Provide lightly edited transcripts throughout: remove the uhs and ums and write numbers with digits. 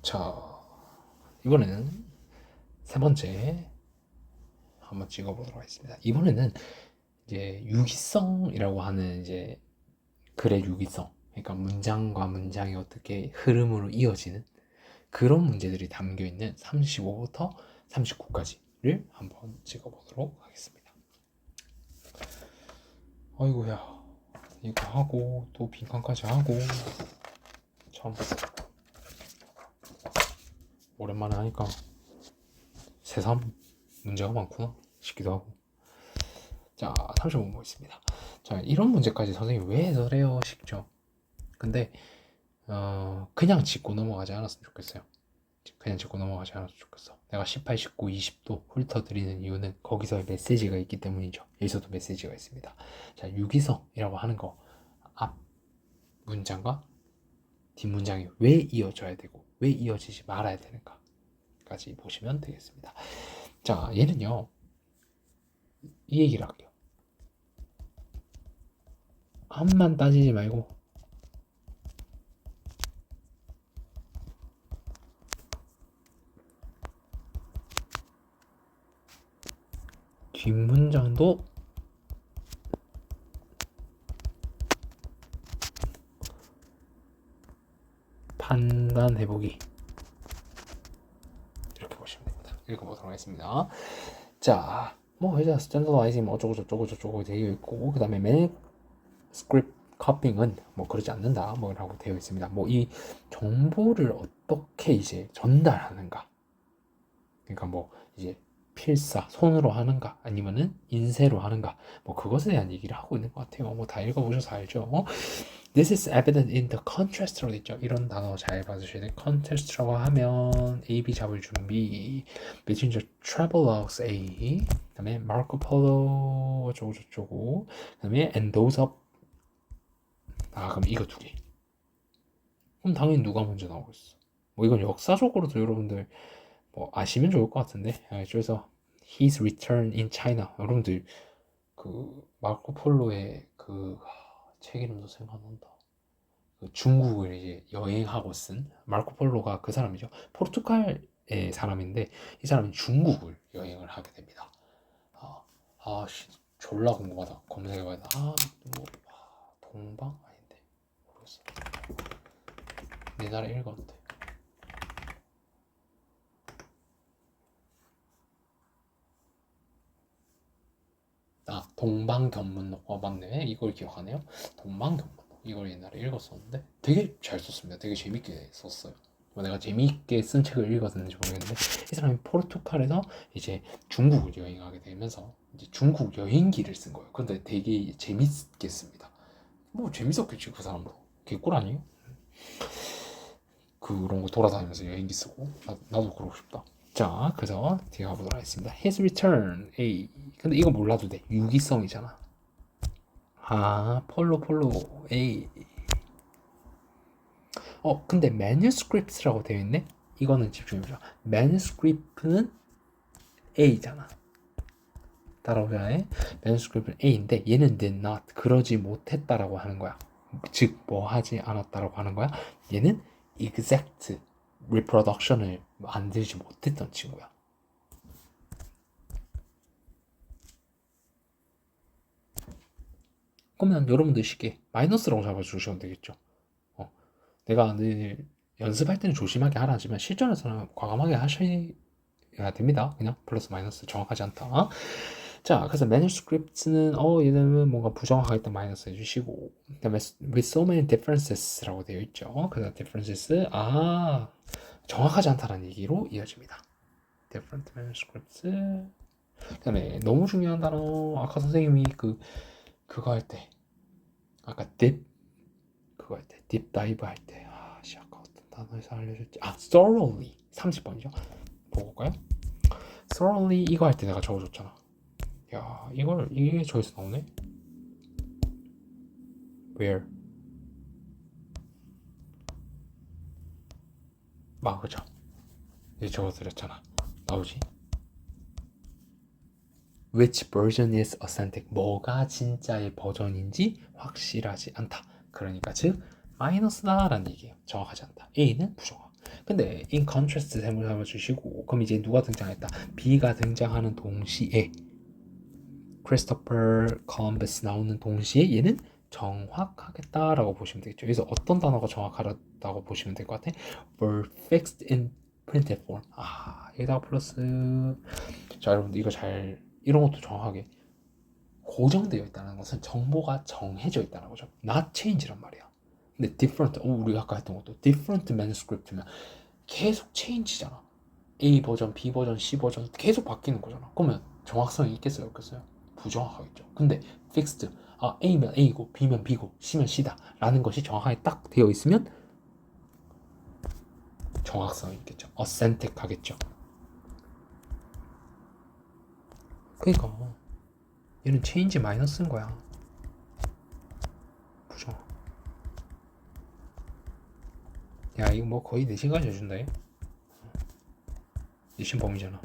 자, 이번에는 세 번째 한번 찍어보도록 하겠습니다. 이번에는 이제 유기성이라고 하는 이제 글의 유기성, 그러니까 문장과 문장이 어떻게 흐름으로 이어지는 그런 문제들이 담겨 있는 35부터 39까지를 한번 찍어보도록 하겠습니다. 아이고야, 이거 하고 또 빈칸까지 하고 참 오랜만에 하니까 새삼 문제가 많구나 싶기도 하고. 자, 35번 보겠습니다. 자, 이런 문제까지 선생님 왜 저래요 싶죠. 근데 그냥 짚고 넘어가지 않았으면 좋겠어요. 그냥 짚고 넘어가지 않았으면 좋겠어. 내가 18, 19, 20도 훑어드리는 이유는 거기서의 메시지가 있기 때문이죠. 여기서도 메시지가 있습니다. 자, 유기성이라고 하는 거, 앞 문장과 뒷 문장이 왜 이어져야 되고 왜 이어지지 말아야 되는가까지 보시면 되겠습니다. 자, 얘는요, 이 얘기를 할게요. 앞만 따지지 말고 뒷문장도 판단해보기, 이렇게 보시면 됩니다. 읽어보도록 하겠습니다. 자, 뭐 이제 스탠더라이징 뭐 어쩌고 저쩌고 되어 있고, 그 다음에 매니스크립트 커핑은 뭐 그러지 않는다 뭐라고 되어 있습니다. 뭐 이 정보를 어떻게 이제 전달하는가, 그러니까 뭐 이제 필사 손으로 하는가 아니면은 인쇄로 하는가, 뭐 그것에 대한 얘기를 하고 있는 것 같아요. 뭐 다 읽어보셔서 알죠. This is evident in the contrast라고 있죠. 이런 단어 잘 봐주셔야 돼요. contrast라고 하면 A, B 잡을 준비, between the travelogues A, 그 다음에 Marco Polo 어쩌고 저쩌고, 그 다음에 and those of, 그럼 이거 두 개. 그럼 당연히 누가 먼저 나오겠어. 뭐 이건 역사적으로도 여러분들 뭐 아시면 좋을 것 같은데, 그래서 His Return in China, 여러분들 그 마르코 폴로의 그 책 이름도 생각난다. 그 중국을 이제 여행하고 쓴 마르코 폴로가 그 사람이죠. 포르투갈의 사람인데 이 사람이 중국을 여행을 하게 됩니다. 졸라 궁금하다. 검색해봐야 돼. 뭐 동방 아닌데 모르겠어. 내 나라 읽었는데. 동방견문록. 맞네. 이걸 기억하네요. 동방견문록. 이걸 옛날에 읽었었는데 되게 잘 썼습니다. 되게 재밌게 썼어요. 뭐 내가 재미있게 쓴 책을 읽었는지 모르겠는데 이 사람이 포르투갈에서 이제 중국을 여행하게 되면서 이제 중국 여행기를 쓴 거예요. 근데 되게 재밌게 씁니다. 뭐 재밌었겠지 그 사람도. 개꿀 아니에요? 그런 거 돌아다니면서 여행기 쓰고 나도 그러고 싶다. 자, 그래서 뒤에 가보도록 하겠습니다. His return A. 근데 이거 몰라도 돼. 유기성이잖아. 폴로 A. 근데 manuscript라고 되어 있네. 이거는 집중해보자. manuscript는 A잖아. 따라오셔야 해. manuscript는 A인데 얘는 did not, 그러지 못했다라고 하는 거야. 즉 뭐 하지 않았다라고 하는 거야. 얘는 exact reproduction을 만들지 못했던 친구야. 그러면 여러분들 쉽게 마이너스라고 잡아주시면 되겠죠. 내가 늘 연습할 때는 조심하게 하라지만 실전에서는 과감하게 하셔야 됩니다. 그냥 플러스 마이너스 정확하지 않다. 자, 그래서 manuscript는 얘는 뭔가 부정확하게 마이너스 해주시고, 그다음에 with so many differences라고 되어 있죠. 그래서 differences, 정확하지 않다는 얘기로 이어집니다. different manuscripts. 그다음에 너무 중요한 단어, 아까 선생님이 그거 할 때, 아까 그거 할 때, 딥 다이브 할 때, 아까 어떤 단어에서 알려줬지? thoroughly 30번이죠. 보고 올까요? thoroughly 이거 할 때 내가 적어줬잖아. 야, 이게 저기서 나오네. where? 그죠? 이제 적어드렸잖아. 나오지? Which version is authentic? 뭐가 진짜의 버전인지 확실하지 않다. 그러니까 즉 마이너스다라는 얘기예요. 정확하지 않다. A는 부정확. 근데 in contrast 세모 잡아주시고 그럼 이제 누가 등장했다? B가 등장하는 동시에 크리스토퍼 콜럼버스 나오는 동시에 얘는 정확하겠다라고 보시면 되겠죠. 여기서 어떤 단어가 정확하다고 보시면 될 것 같아? were fixed in printed form. 여기다가 플러스. 자, 여러분들 이거 잘 이런 것도 정확하게 고정되어 있다는 것은 정보가 정해져 있다는 거죠. not change란 말이야. 근데 different, 우리가 아까 했던 것도 different manuscript면 계속 change잖아. A 버전, B 버전, C 버전 계속 바뀌는 거잖아. 그러면 정확성이 있겠어요, 없겠어요? 부정확하겠죠. 근데 fixed, A면 A고 B면 B고 C면 C다 라는 것이 정확하게 딱 되어 있으면 정확성이 있겠죠. authentic 하겠죠. 그러니까 얘는 change 마이너스인 거야. 부정. 야, 이거 뭐 거의 4시간이 해준다. 얘. 내신 범위잖아.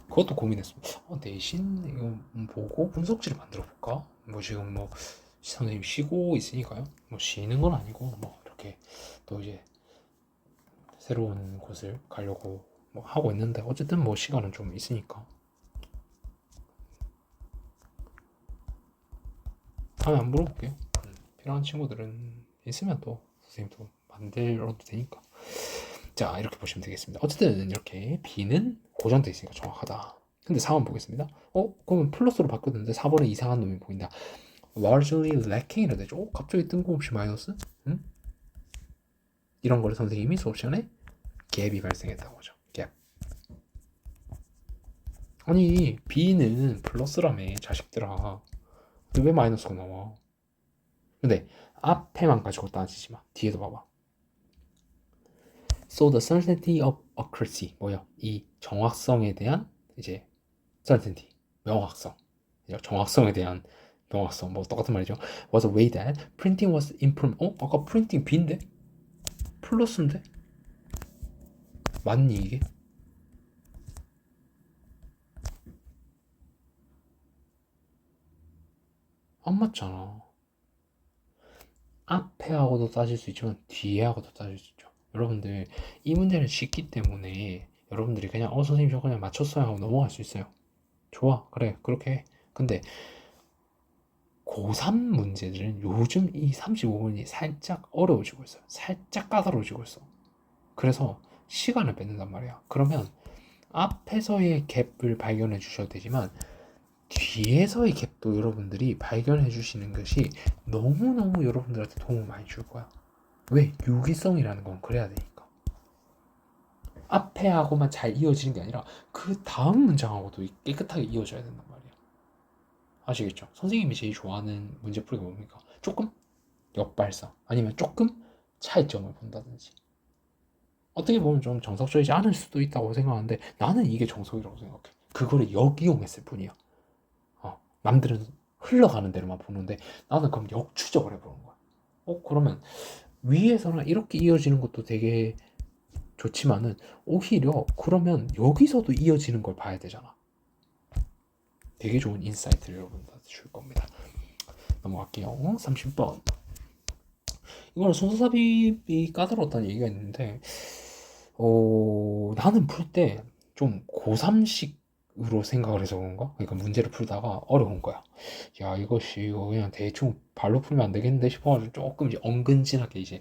그것도 고민했습니다. 내신 이거 보고 분석지를 만들어 볼까? 뭐 지금 뭐 선생님 쉬고 있으니까요. 뭐 쉬는 건 아니고 뭐 이렇게 또 이제 새로운 곳을 가려고 뭐 하고 있는데 어쨌든 뭐 시간은 좀 있으니까 다음에 한번 물어볼게요. 필요한 친구들은 있으면 또 선생님도 만들어도 되니까. 자, 이렇게 보시면 되겠습니다. 어쨌든 이렇게 B는 고정되어 있으니까 정확하다. 근데 4번 보겠습니다. 그러면 플러스로 바뀌었는데 4번에 이상한 놈이 보인다. largely lacking이라 되죠. 갑자기 뜬금없이 마이너스? 응? 이런 거를 선생님이 수업 시간에 갭이 발생했다고 하죠. 갭. 아니, B는 플러스라며, 자식들아. 근데 왜 마이너스가 나와? 근데 앞에만 가지고 따지지 마. 뒤에도 봐봐. So the certainty of accuracy, 뭐야? 이 정확성에 대한 이제 certainty, 명확성. 정확성에 대한 명확성, 뭐 똑같은 말이죠. Was a way that printing was improved. 아까 printing B인데? 플러스인데? 맞니 이게? 안 맞잖아. 앞에 하고도 따질 수 있지만 뒤에 하고도 따질 수 있죠. 여러분들 이 문제는 쉽기 때문에 여러분들이 그냥 선생님 저 그냥 맞췄어요 하고 넘어갈 수 있어요. 좋아, 그래, 그렇게 해. 근데 고3 문제들은 요즘 이 35분이 살짝 어려워지고 있어요. 살짝 까다로워지고 있어. 그래서 시간을 뺏는단 말이야. 그러면 앞에서의 갭을 발견해 주셔도 되지만 뒤에서의 갭도 여러분들이 발견해 주시는 것이 너무너무 여러분들한테 도움을 많이 줄 거야. 왜? 유기성이라는 건 그래야 되니까. 앞에 하고만 잘 이어지는 게 아니라 그 다음 문장하고도 깨끗하게 이어져야 된단 말이야. 아시겠죠? 선생님이 제일 좋아하는 문제풀이가 뭡니까? 조금 역발상 아니면 조금 차이점을 본다든지. 어떻게 보면 좀 정석적이지 않을 수도 있다고 생각하는데 나는 이게 정석이라고 생각해. 그거를 역이용했을 뿐이야. 남들은 흘러가는 대로만 보는데 나는 그럼 역추적을 해보는 거야. 그러면 위에서는 이렇게 이어지는 것도 되게 좋지만은 오히려 그러면 여기서도 이어지는 걸 봐야 되잖아. 되게 좋은 인사이트를 여러분들한테 줄 겁니다. 넘어갈게요. 30번. 이거는 순서 삽입이 까다로웠다는 얘기가 있는데 나는 풀 때 좀 고3식으로 생각을 해서 그런가? 그러니까 문제를 풀다가 어려운 거야. 야, 이거 그냥 대충 발로 풀면 안 되겠는데 싶어가지고 조금 이제 엉근진하게 이제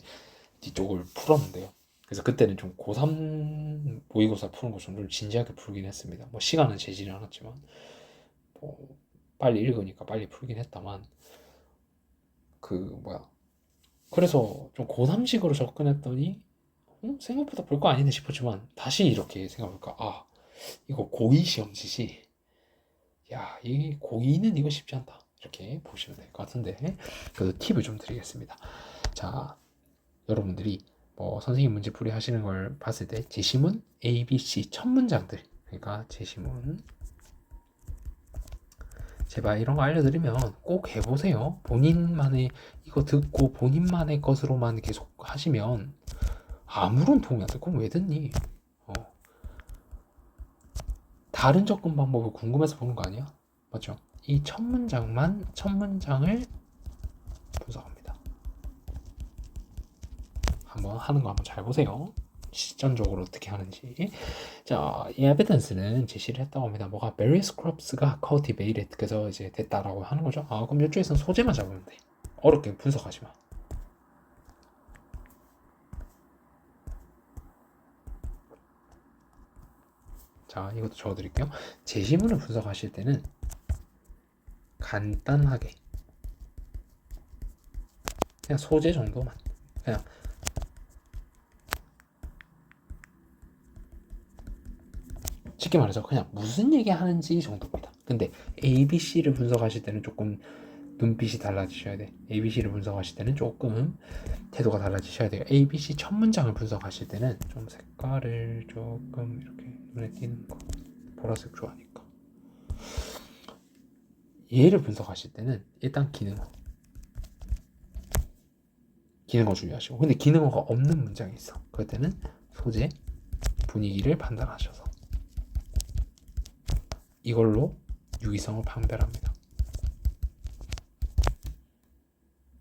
뒤쪽을 풀었는데요. 그래서 그때는 좀 고3 모의고사 푸는 거 좀 진지하게 풀긴 했습니다. 뭐 시간은 재지는 않았지만 뭐 빨리 읽으니까 빨리 풀긴 했다만 그래서 좀 고3식으로 접근했더니 생각보다 볼 거 아니네 싶었지만 다시 이렇게 생각해보니까 이거 고2 시험지시 이 고2는 이거 쉽지 않다 이렇게 보시면 될 것 같은데 그래도 팁을 좀 드리겠습니다. 자, 여러분들이 뭐 선생님 문제풀이 하시는 걸 봤을 때 제시문 A, B, C 첫 문장들, 그러니까 제시문 제발 이런 거 알려드리면 꼭 해보세요. 본인만의 이거 듣고 본인만의 것으로만 계속 하시면 아무런 도움이 안 돼. 그럼 왜 듣니? 다른 접근 방법을 궁금해서 보는 거 아니야? 맞죠? 이 첫 문장을 분석합니다. 한번 하는 거 한번 잘 보세요. 시점적으로 어떻게 하는지. 자, 이 evidence는 제시를 했다고 합니다. 뭐가 various crops가 cultivated, 그래서 이제 됐다라고 하는 거죠. 아, 그럼 이쪽에서는 소재만 잡으면 돼. 어렵게 분석하지 마. 자, 이것도 적어드릴게요. 제시문을 분석하실 때는 간단하게 그냥 소재 정도만, 그냥 쉽게 말해서 그냥 무슨 얘기 하는지 정도입니다. 근데 ABC를 분석하실 때는 조금 눈빛이 달라지셔야 돼. ABC를 분석하실 때는 조금 태도가 달라지셔야 돼요. ABC 첫 문장을 분석하실 때는 좀 색깔을 조금 이렇게 눈에 띄는 거, 보라색 좋아하니까. 얘를 분석하실 때는 일단 기능어 주의하시고, 근데 기능어가 없는 문장이 있어. 그럴 때는 소재, 분위기를 판단하셔서 이걸로 유의성을 판별합니다.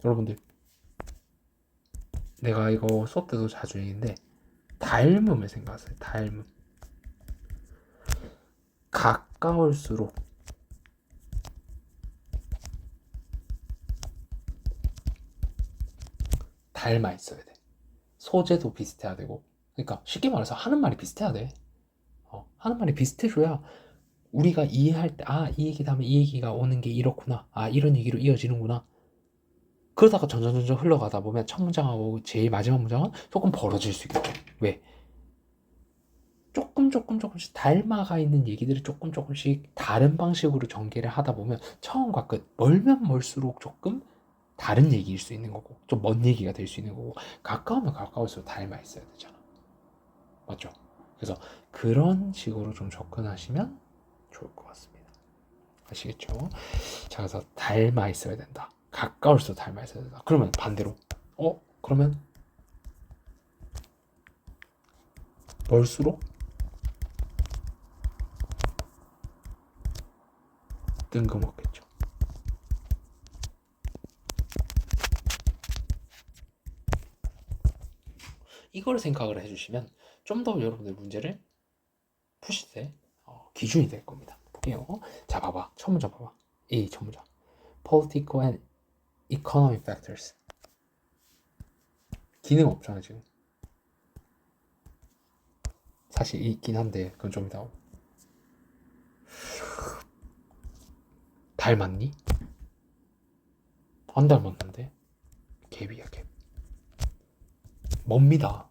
여러분들, 내가 이거 수업 때도 자주 얘기했는데 닮음을 생각하세요. 닮음. 가까울수록 닮아 있어야 돼. 소재도 비슷해야 되고. 그러니까 쉽게 말해서 하는 말이 비슷해야 돼. 하는 말이 비슷해줘야 우리가 이해할 때, 아, 이 얘기 다음에 이 얘기가 오는 게 이렇구나. 아, 이런 얘기로 이어지는구나. 그러다가 점점 흘러가다 보면 첫 문장하고 제일 마지막 문장은 조금 벌어질 수 있겠죠. 왜? 조금씩 닮아가 있는 얘기들을 조금씩 다른 방식으로 전개를 하다 보면 처음과 끝, 멀면 멀수록 조금 다른 얘기일 수 있는 거고, 좀 먼 얘기가 될 수 있는 거고, 가까우면 가까울수록 닮아 있어야 되잖아. 맞죠? 그래서 그런 식으로 좀 접근하시면 좋을 것 같습니다. 아시겠죠? 자, 그래서 닮아 있어야 된다. 가까울수록 닮아 있어야 된다. 그러면 반대로, 그러면 멀수록 뜬금없겠죠. 이걸 생각을 해주시면 좀 더 여러분들 문제를 푸실 때 기준이 될 겁니다. 볼게요. 자, 봐봐. 첫 문장 봐봐. A 첫 문장. Political and economic factors. 기능 없잖아 지금. 사실 있긴 한데 그건 좀 이따. 닮았니? 안 닮았는데. 갭이야 갭. 뭡니다.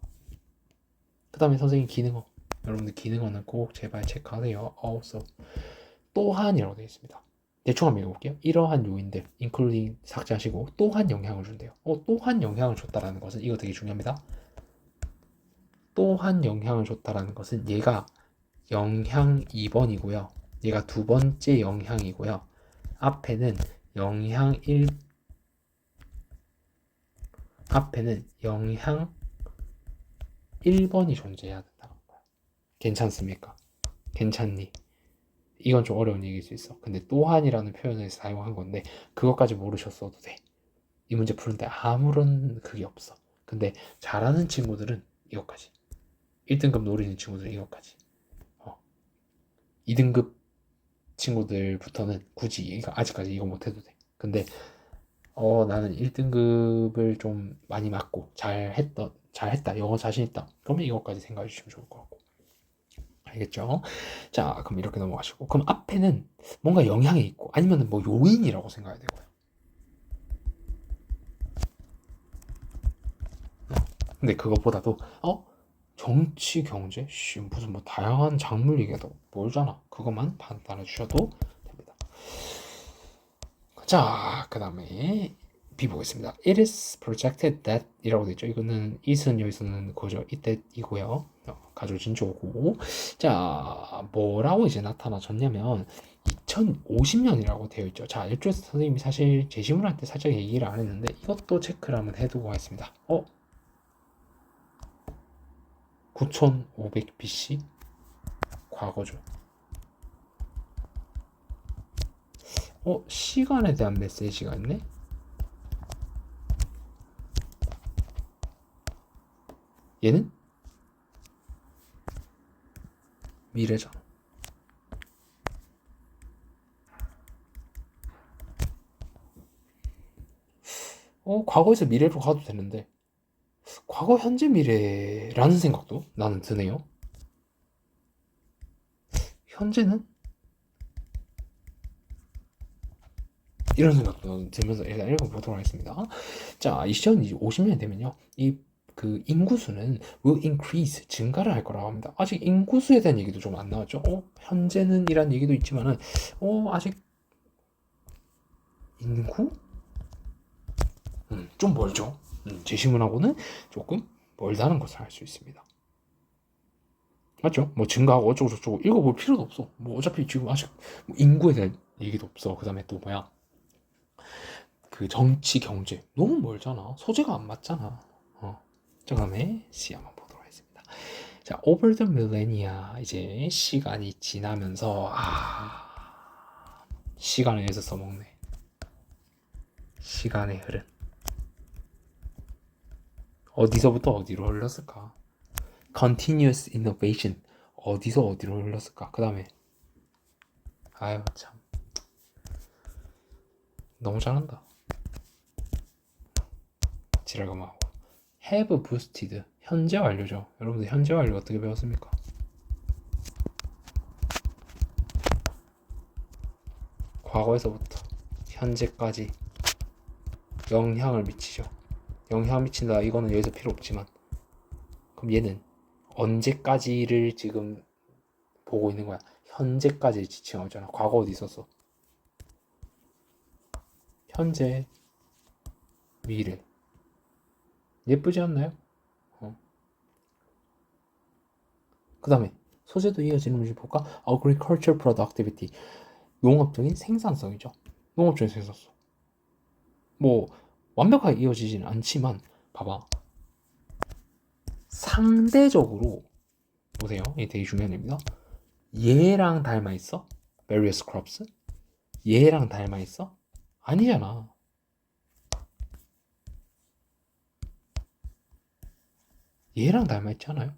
그 다음에 선생님 기능어. 여러분들 기능어는 꼭 제발 체크하세요. also 또한이라고 되어 있습니다. 대충 한번 읽어볼게요. 이러한 요인들, including 삭제하시고 또한 영향을 준대요. 또한 영향을 줬다라는 것은 이거 되게 중요합니다. 또한 영향을 줬다라는 것은 얘가 영향 2번이고요. 얘가 두 번째 영향이고요. 앞에는 영향 1번이 존재해야 된다는 거야. 괜찮습니까? 괜찮니? 이건 좀 어려운 얘기일 수 있어. 근데 또한이라는 표현을 사용한 건데 그것까지 모르셨어도 돼. 이 문제 푸는데 아무런 그게 없어. 근데 잘하는 친구들은 이것까지. 1등급 노리는 친구들은 이것까지. 2등급 친구들부터는 굳이 이거 아직까지 이거 못해도 돼. 근데 나는 1등급을 좀 많이 맞고 잘했다, 영어 자신 있다. 그러면 이것까지 생각해 주시면 좋을 것 같고. 알겠죠? 자, 그럼 이렇게 넘어가시고. 그럼 앞에는 뭔가 영향이 있고 아니면 뭐 요인이라고 생각해야 되고요. 근데 그것보다도 정치, 경제, 무슨 뭐 다양한 작물 얘기도 모르잖아. 그것만 판단해 주셔도 됩니다. 자, 그 다음에 B 보겠습니다. It is projected that 이라고 되어 있죠. 이거는 it은 여기서는 그거죠. 이때이고요. 가지고 진주오고. 자, 뭐라고 이제 나타나졌냐면 2050년이라고 되어 있죠. 자, 이쪽에서 선생님이 사실 제시문할 때 살짝 얘기를 안 했는데 이것도 체크를 한번 해두고 가겠습니다. 9500 BC 과거죠. 시간에 대한 메시지가 있네? 얘는 미래잖아. 과거에서 미래로 가도 되는데 과거, 현재, 미래라는 생각도 나는 드네요. 현재는? 이런 생각도 들면서 일단 읽어보도록 하겠습니다. 자, 2050년이 되면요, 그 인구수는 will increase, 증가를 할 거라고 합니다. 아직 인구수에 대한 얘기도 좀 안 나왔죠. 현재는 이란 얘기도 있지만은 아직 인구? 좀 멀죠. 제시문하고는 조금 멀다는 것을 알 수 있습니다. 맞죠? 뭐 증가하고 어쩌고 저쩌고 읽어볼 필요도 없어. 뭐 어차피 지금 아직 뭐 인구에 대한 얘기도 없어. 그 다음에 또 뭐야, 그 정치 경제 너무 멀잖아. 소재가 안 맞잖아. 자, 그다음에 C 한번 보도록 하겠습니다. 자, over the millennia, 이제 시간이 지나면서 시간을 여기서 써먹네. 시간의 흐름. 어디서부터 어디로 흘렀을까? continuous innovation, 어디서 어디로 흘렀을까? 그 다음에 아유 참 너무 잘한다. 지랄 그만하고. have boosted, 현재 완료죠. 여러분들 현재 완료 어떻게 배웠습니까? 과거에서부터 현재까지 영향을 미치죠. 영향 미친다, 이거는 여기서 필요 없지만, 그럼 얘는 언제까지를 지금 보고 있는 거야? 현재까지 지칭하잖아. 과거 어디 있었어? 현재, 미래. 예쁘지 않나요? 그 다음에 소재도 이어지는 문제 볼까? Agriculture productivity, 농업적인 생산성이죠. 농업적인 생산성. 뭐 완벽하게 이어지지는 않지만 봐봐, 상대적으로 보세요. 이게 되게 중요한 얘기입니다. 얘랑 닮아 있어? various crops? 얘랑 닮아 있어? 아니잖아. 얘랑 닮아 있잖아요.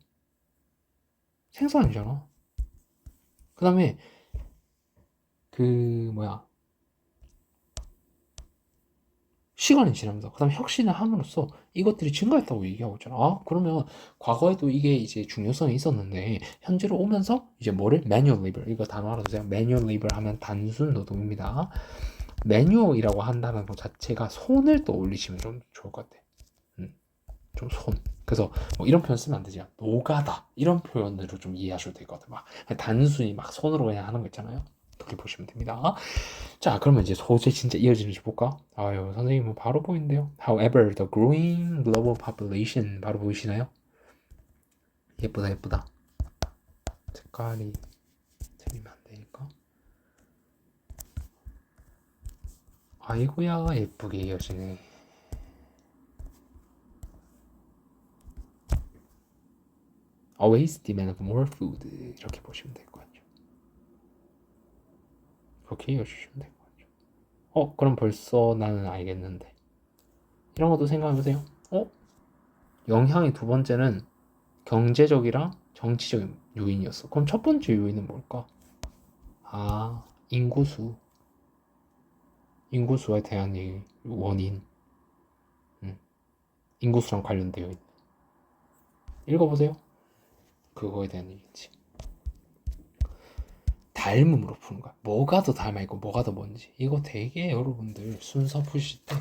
생산이잖아. 그 다음에 그 뭐야, 시간이 지나면서 그 다음에 혁신을 함으로써 이것들이 증가했다고 얘기하고 있잖아. 그러면 과거에도 이게 이제 중요성이 있었는데 현재로 오면서 이제 뭐를 manual labor, 이거 단어 알아두세요. manual labor 하면 단순 노동입니다. manual이라고 한다는 것 자체가 손을 떠올리시면 좀 좋을 것 같아. 좀 손. 그래서 뭐 이런 표현 쓰면 안 되지. 노가다 이런 표현으로 좀 이해하셔도 될 것 같아요. 막 단순히 막 손으로 그냥 하는 거 있잖아요. 그렇게 보시면 됩니다. 자, 그러면 이제 소재 진짜 이어지는지 볼까? 아유, 선생님은 바로 보이는데요. However, the growing global population, 바로 보이시나요? 예쁘다, 예쁘다. 색깔이 틀리면 안 되니까. 아이고야, 예쁘게 이어지네. Always demand of more food, 이렇게 보시면 될 것 같죠. 그렇게 이어주시면 될 것 같죠. 그럼 벌써 나는 알겠는데. 이런 것도 생각해보세요. 영향의 두 번째는 경제적이랑 정치적인 요인이었어. 그럼 첫 번째 요인은 뭘까? 인구수. 인구수에 대한 얘기, 원인. 인구수랑 관련되어 있는. 읽어보세요. 그거에 대한 얘기지. 닮음으로 푸는 거야. 뭐가 더 닮아있고 뭐가 더 뭔지. 이거 되게 여러분들 순서 푸실 때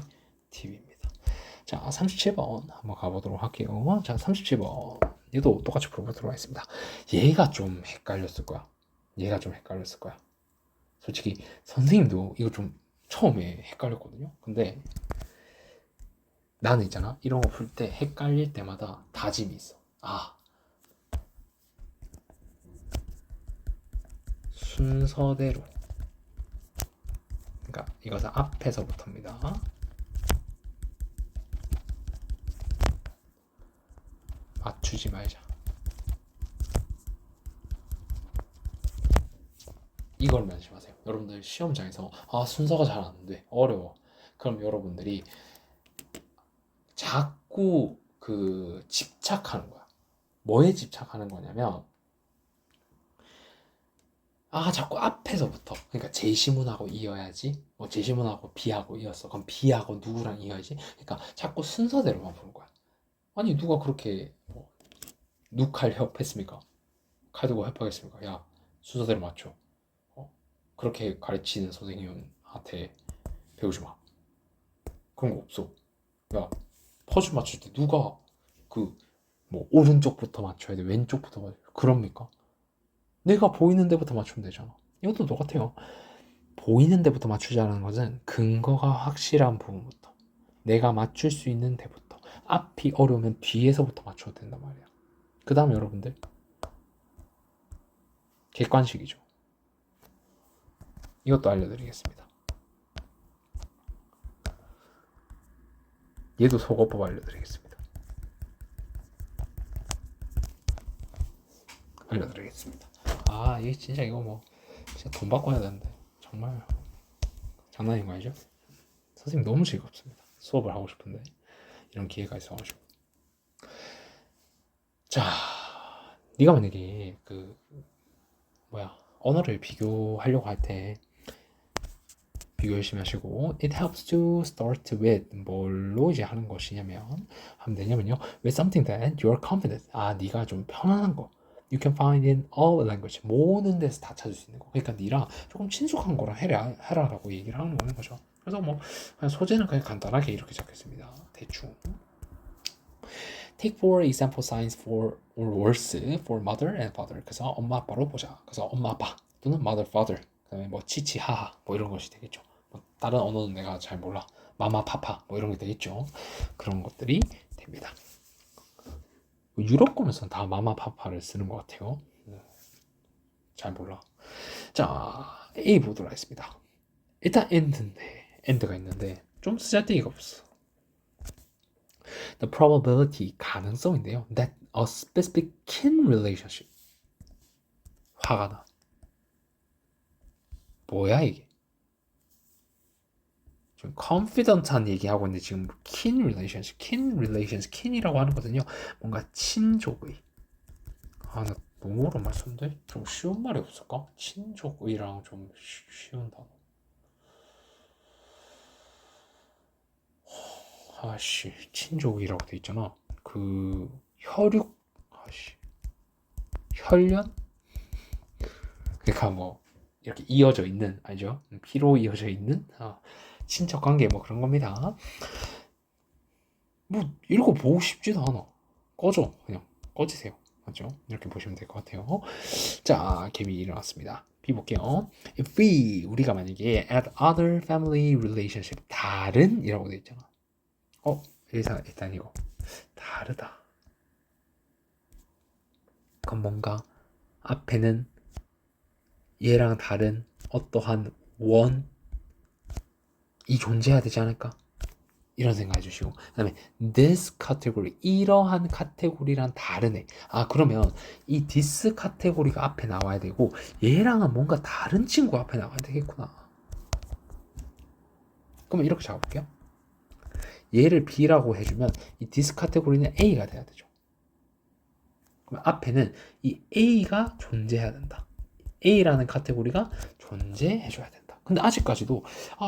팁입니다. 자, 37번 한번 가보도록 할게요. 자, 37번. 얘도 똑같이 풀어보도록 하겠습니다. 얘가 좀 헷갈렸을 거야. 솔직히 선생님도 이거 좀 처음에 헷갈렸거든요. 근데 나는 있잖아, 이런 거 풀 때 헷갈릴 때마다 다짐이 있어. 순서대로. 그러니까 이것은 앞에서부터입니다. 맞추지 말자. 이걸 면심하세요. 여러분들 시험장에서 순서가 잘 안 돼, 어려워. 그럼 여러분들이 자꾸 그 집착하는 거야. 뭐에 집착하는 거냐면 자꾸 앞에서부터, 그러니까 제시문하고 이어야지, 뭐 제시문하고 B하고 이었어, 그럼 B하고 누구랑 이어야지. 그러니까 자꾸 순서대로만 보는 거야. 아니 누가 그렇게 누칼 협했습니까? 칼 들고 협하겠습니까? 야, 순서대로 맞춰. 그렇게 가르치는 선생님한테 배우지 마. 그런 거 없어. 야, 퍼즐 맞출 때 누가 그 뭐 오른쪽부터 맞춰야 돼, 왼쪽부터 맞춰야 돼, 그럽니까? 내가 보이는 데부터 맞추면 되잖아. 이것도 똑같아요. 보이는 데부터 맞추자는 것은 근거가 확실한 부분부터, 내가 맞출 수 있는 데부터, 앞이 어려우면 뒤에서부터 맞춰도 된단 말이야. 그 다음에 여러분들 객관식이죠. 이것도 알려드리겠습니다. 얘도 속어법 알려드리겠습니다. 이게 진짜 이거 뭐 진짜 돈 받고 해야 되는데 정말 장난인 거 아니죠? 선생님 너무 즐겁습니다. 수업을 하고 싶은데 이런 기회가 있어가지고. 자, 네가 만약에 언어를 비교하려고 할 때 비교 열심히 하시고, it helps to start with 뭘로 이제 하는 것이냐면 하면 되냐면요, with something that you're confident. 네가 좀 편안한 거, you can find in all language. 모든 데서 다 찾을 수 있는 거. 그러니까 네랑 조금 친숙한 거랑 해라라고 얘기를 하는 거죠. 그래서 뭐 그냥 소재는 그냥 간단하게 이렇게 적겠습니다. 대충. Take four example signs for or words for mother and father. 그래서 엄마 아빠로 보자. 그래서 엄마 아빠 또는 mother father. 그다음에 뭐 치치 하하 뭐 이런 것이 되겠죠. 뭐 다른 언어는 내가 잘 몰라. 마마 파파 뭐 이런 게 되겠죠. 그런 것들이 됩니다. 유럽 거면서는 다 마마 파파를 쓰는 것 같아요. 잘 몰라. 자, A 보도록 하겠습니다. 일단 end가 있는데 좀 쓰잘데기가 없어. The probability, 가능성인데요, that a specific kin relationship, 화가 나. 뭐야 이게? 좀 confident한 얘기하고 있는데 지금 kin relations, kin이라고 하는 거거든요. 뭔가 친족의. 나 너무 어려운 말 썼는데 좀 쉬운 말이 없을까? 친족의랑 좀 쉬운 단어. 친족이라고 돼 있잖아. 혈육, 혈연? 그러니까 뭐 이렇게 이어져 있는, 알죠? 피로 이어져 있는 친척 관계 뭐 그런 겁니다. 뭐 읽어보고 싶지도 않아. 그냥 꺼지세요. 맞죠? 이렇게 보시면 될 것 같아요. 자, 개미 일어났습니다. B 볼게요. If 우리가 만약에 add other family relationship, 다른 이라고 돼 있잖아. 일단 이거 다르다. 그럼 뭔가 앞에는 얘랑 다른 어떠한 원이 존재해야 되지 않을까? 이런 생각 해주시고, 그 다음에 this category, 이러한 카테고리랑 다르네. 그러면 이 this 카테고리가 앞에 나와야 되고 얘랑은 뭔가 다른 친구 앞에 나와야 되겠구나. 그러면 이렇게 잡을게요. 얘를 B라고 해주면 이 this 카테고리는 A가 돼야 되죠. 그럼 앞에는 이 A가 존재해야 된다. A라는 카테고리가 존재해줘야 된다. 근데 아직까지도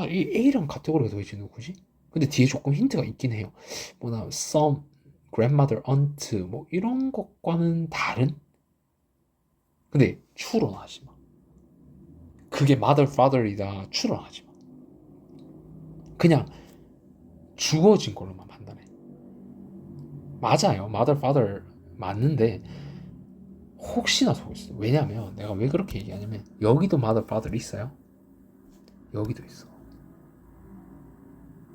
이 A라는 카테고리가 도대체 누구지? 근데 뒤에 조금 힌트가 있긴 해요. 뭐나 some, grandmother, aunt 뭐 이런 것과는 다른? 근데 추론하지 마. 그게 mother, father이다 추론하지 마. 그냥 주어진 걸로만 판단해. 맞아요. mother, father 맞는데 혹시나 속였어. 왜냐면 내가 왜 그렇게 얘기하냐면 여기도 mother, father 있어요. 여기도 있어.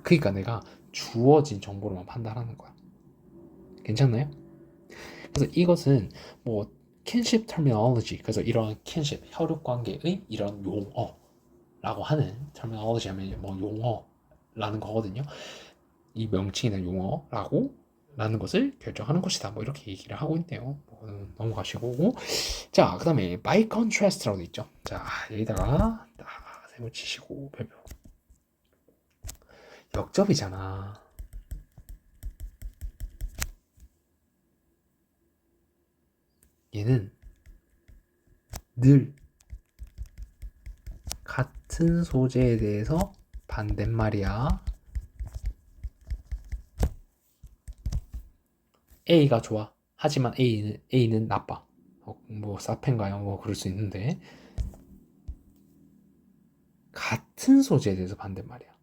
그러니까 내가 주어진 정보로만 판단하는 거야. 괜찮나요? 그래서 이것은 뭐 kinship terminology, 그래서 이런 kinship, 혈육 관계의 이런 용어라고 하는 terminology 하면 뭐 용어라는 거거든요. 이 명칭이나 용어라고 라는 것을 결정하는 것이다. 뭐 이렇게 얘기를 하고 있네요. 넘어가시고. 자, 그 다음에 by contrast라고 돼 있죠. 자, 여기다가 세모 치시고 별표. 역접이잖아. 얘는 늘 같은 소재에 대해서 반대말이야. A가 좋아. 하지만 A는 나빠. 뭐 사펜가요? 뭐 그럴 수 있는데 같은 소재에 대해서 반대말이야.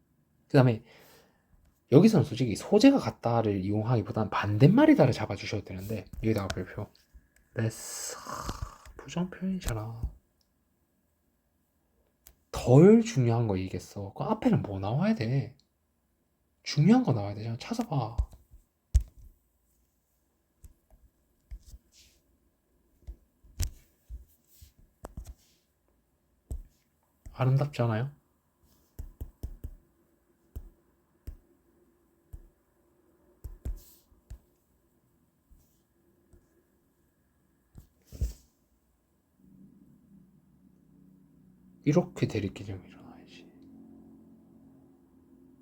그 다음에 여기서는 솔직히 소재가 같다를 이용하기보단 반대말이다를 잡아주셔도 되는데 여기다가 별표. less 부정 표현이잖아. 덜 중요한 거 얘기했어. 그 앞에는 뭐 나와야 돼? 중요한 거 나와야 되잖아. 찾아봐. 아름답지 않아요? 이렇게 대립 개념이 일어나야지.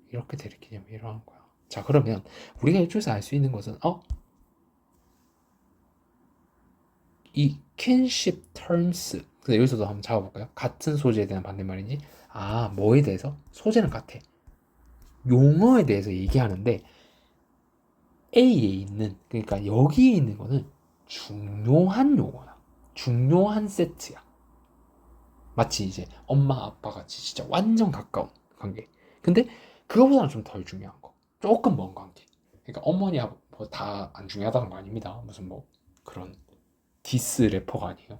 이렇게 대립 개념이 일어나는 거야. 자, 그러면 우리가 이쪽에서 알 수 있는 것은 이 kinship terms. 근데 여기서도 한번 잡아볼까요? 같은 소재에 대한 반대말인지. 뭐에 대해서? 소재는 같아. 용어에 대해서 얘기하는데 A에 있는, 그러니까 여기에 있는 거는 중요한 용어야. 중요한 세트야. 마치 이제 엄마 아빠 같이 진짜 완전 가까운 관계. 근데 그거보다는 좀 덜 중요한 거. 조금 먼 관계. 그러니까 어머니 아버 뭐다 안 중요하다는 거 아닙니다. 무슨 뭐 그런 디스 래퍼가 아니에요.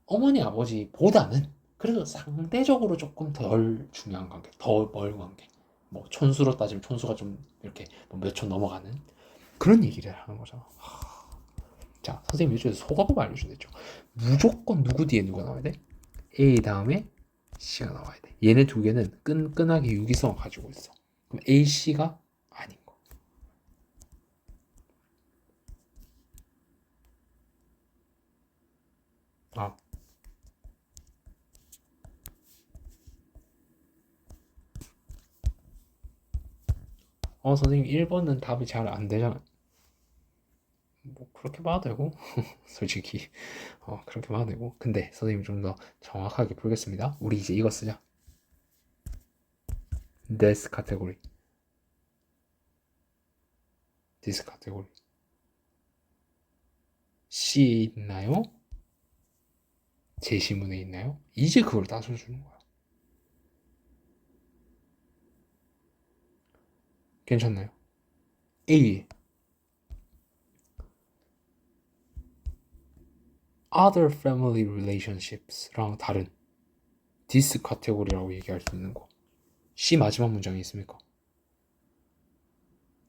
어머니 아버지보다는 그래도 상대적으로 조금 덜 중요한 관계, 더 멀은 관계. 뭐 촌수로 따지면 촌수가 좀 이렇게 몇 촌 넘어가는 그런 얘기를 하는 거잖아. 자, 선생님이 요즘에 소가법 알려주셨죠. 무조건 누구 뒤에 누가 나와야 돼? A 다음에 C가 나와야 돼. 얘네 두 개는 끈끈하게 유기성을 가지고 있어. 그럼 A, C가 아닌 거. 아. 선생님 1번은 답이 잘 안 되잖아. 뭐 그렇게 봐도 되고 솔직히 그렇게 봐도 되고. 근데 선생님이 좀 더 정확하게 풀겠습니다. 우리 이제 이거 쓰자. this category, this category. C에 있나요? 제시문에 있나요? 이제 그걸 따져주는 거야. 괜찮나요? A other family relationships랑 다른 this category라고 얘기할 수 있는 거. C 마지막 문장이 있습니까?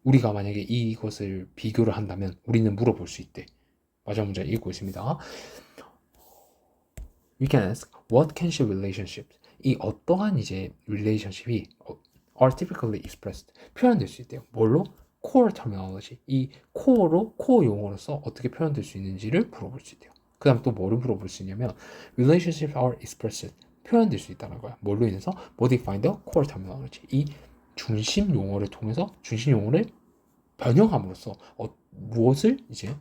우리가 만약에 이것을 비교를 한다면 우리는 물어볼 수 있대. 마지막 문장 읽고 있습니다. We can ask what kinship relationships, 이 어떠한 이제 relationship이 are typically expressed, 표현될 수 있대요. 뭘로? core terminology, 이 core 용어로서 어떻게 표현될 수 있는지를 물어볼 수 있대요. 그 다음 또 뭐를 물어볼 수 있냐면 relationships are expressed, 표현될 수 있다는 거야. 뭘로 인해서? modify the core terminology, 이 중심 용어를 통해서 중심 용어를 변형함으로써 무엇을 이제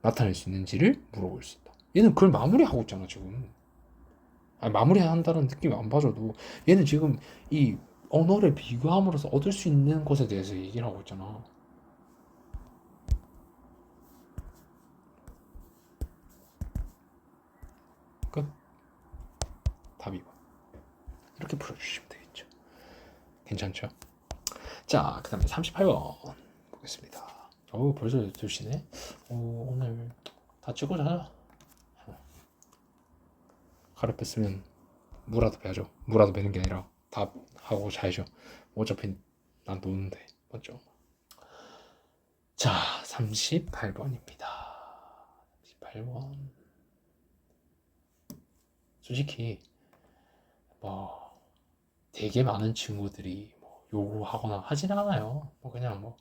나타낼 수 있는지를 물어볼 수 있다. 얘는 그걸 마무리하고 있잖아 지금. 마무리한다는 느낌이 안 봐줘도 얘는 지금 이 언어를 비교함으로써 얻을 수 있는 것에 대해서 얘기를 하고 있잖아. 끝. 답이 봐. 이렇게 풀어주시면 되겠죠. 괜찮죠? 자, 그 다음에 38번 보겠습니다. 벌써 12시네. 오늘 다 찍고 자자. 하루 뺐으면 무라도 빼야죠. 무라도 빼는 게 아니라 다 하고 자야죠. 어차피 난 노는데. 맞죠? 자, 38번입니다. 38번. 솔직히 뭐 되게 많은 친구들이 뭐 요구하거나 하진 않아요. 뭐 그냥 뭐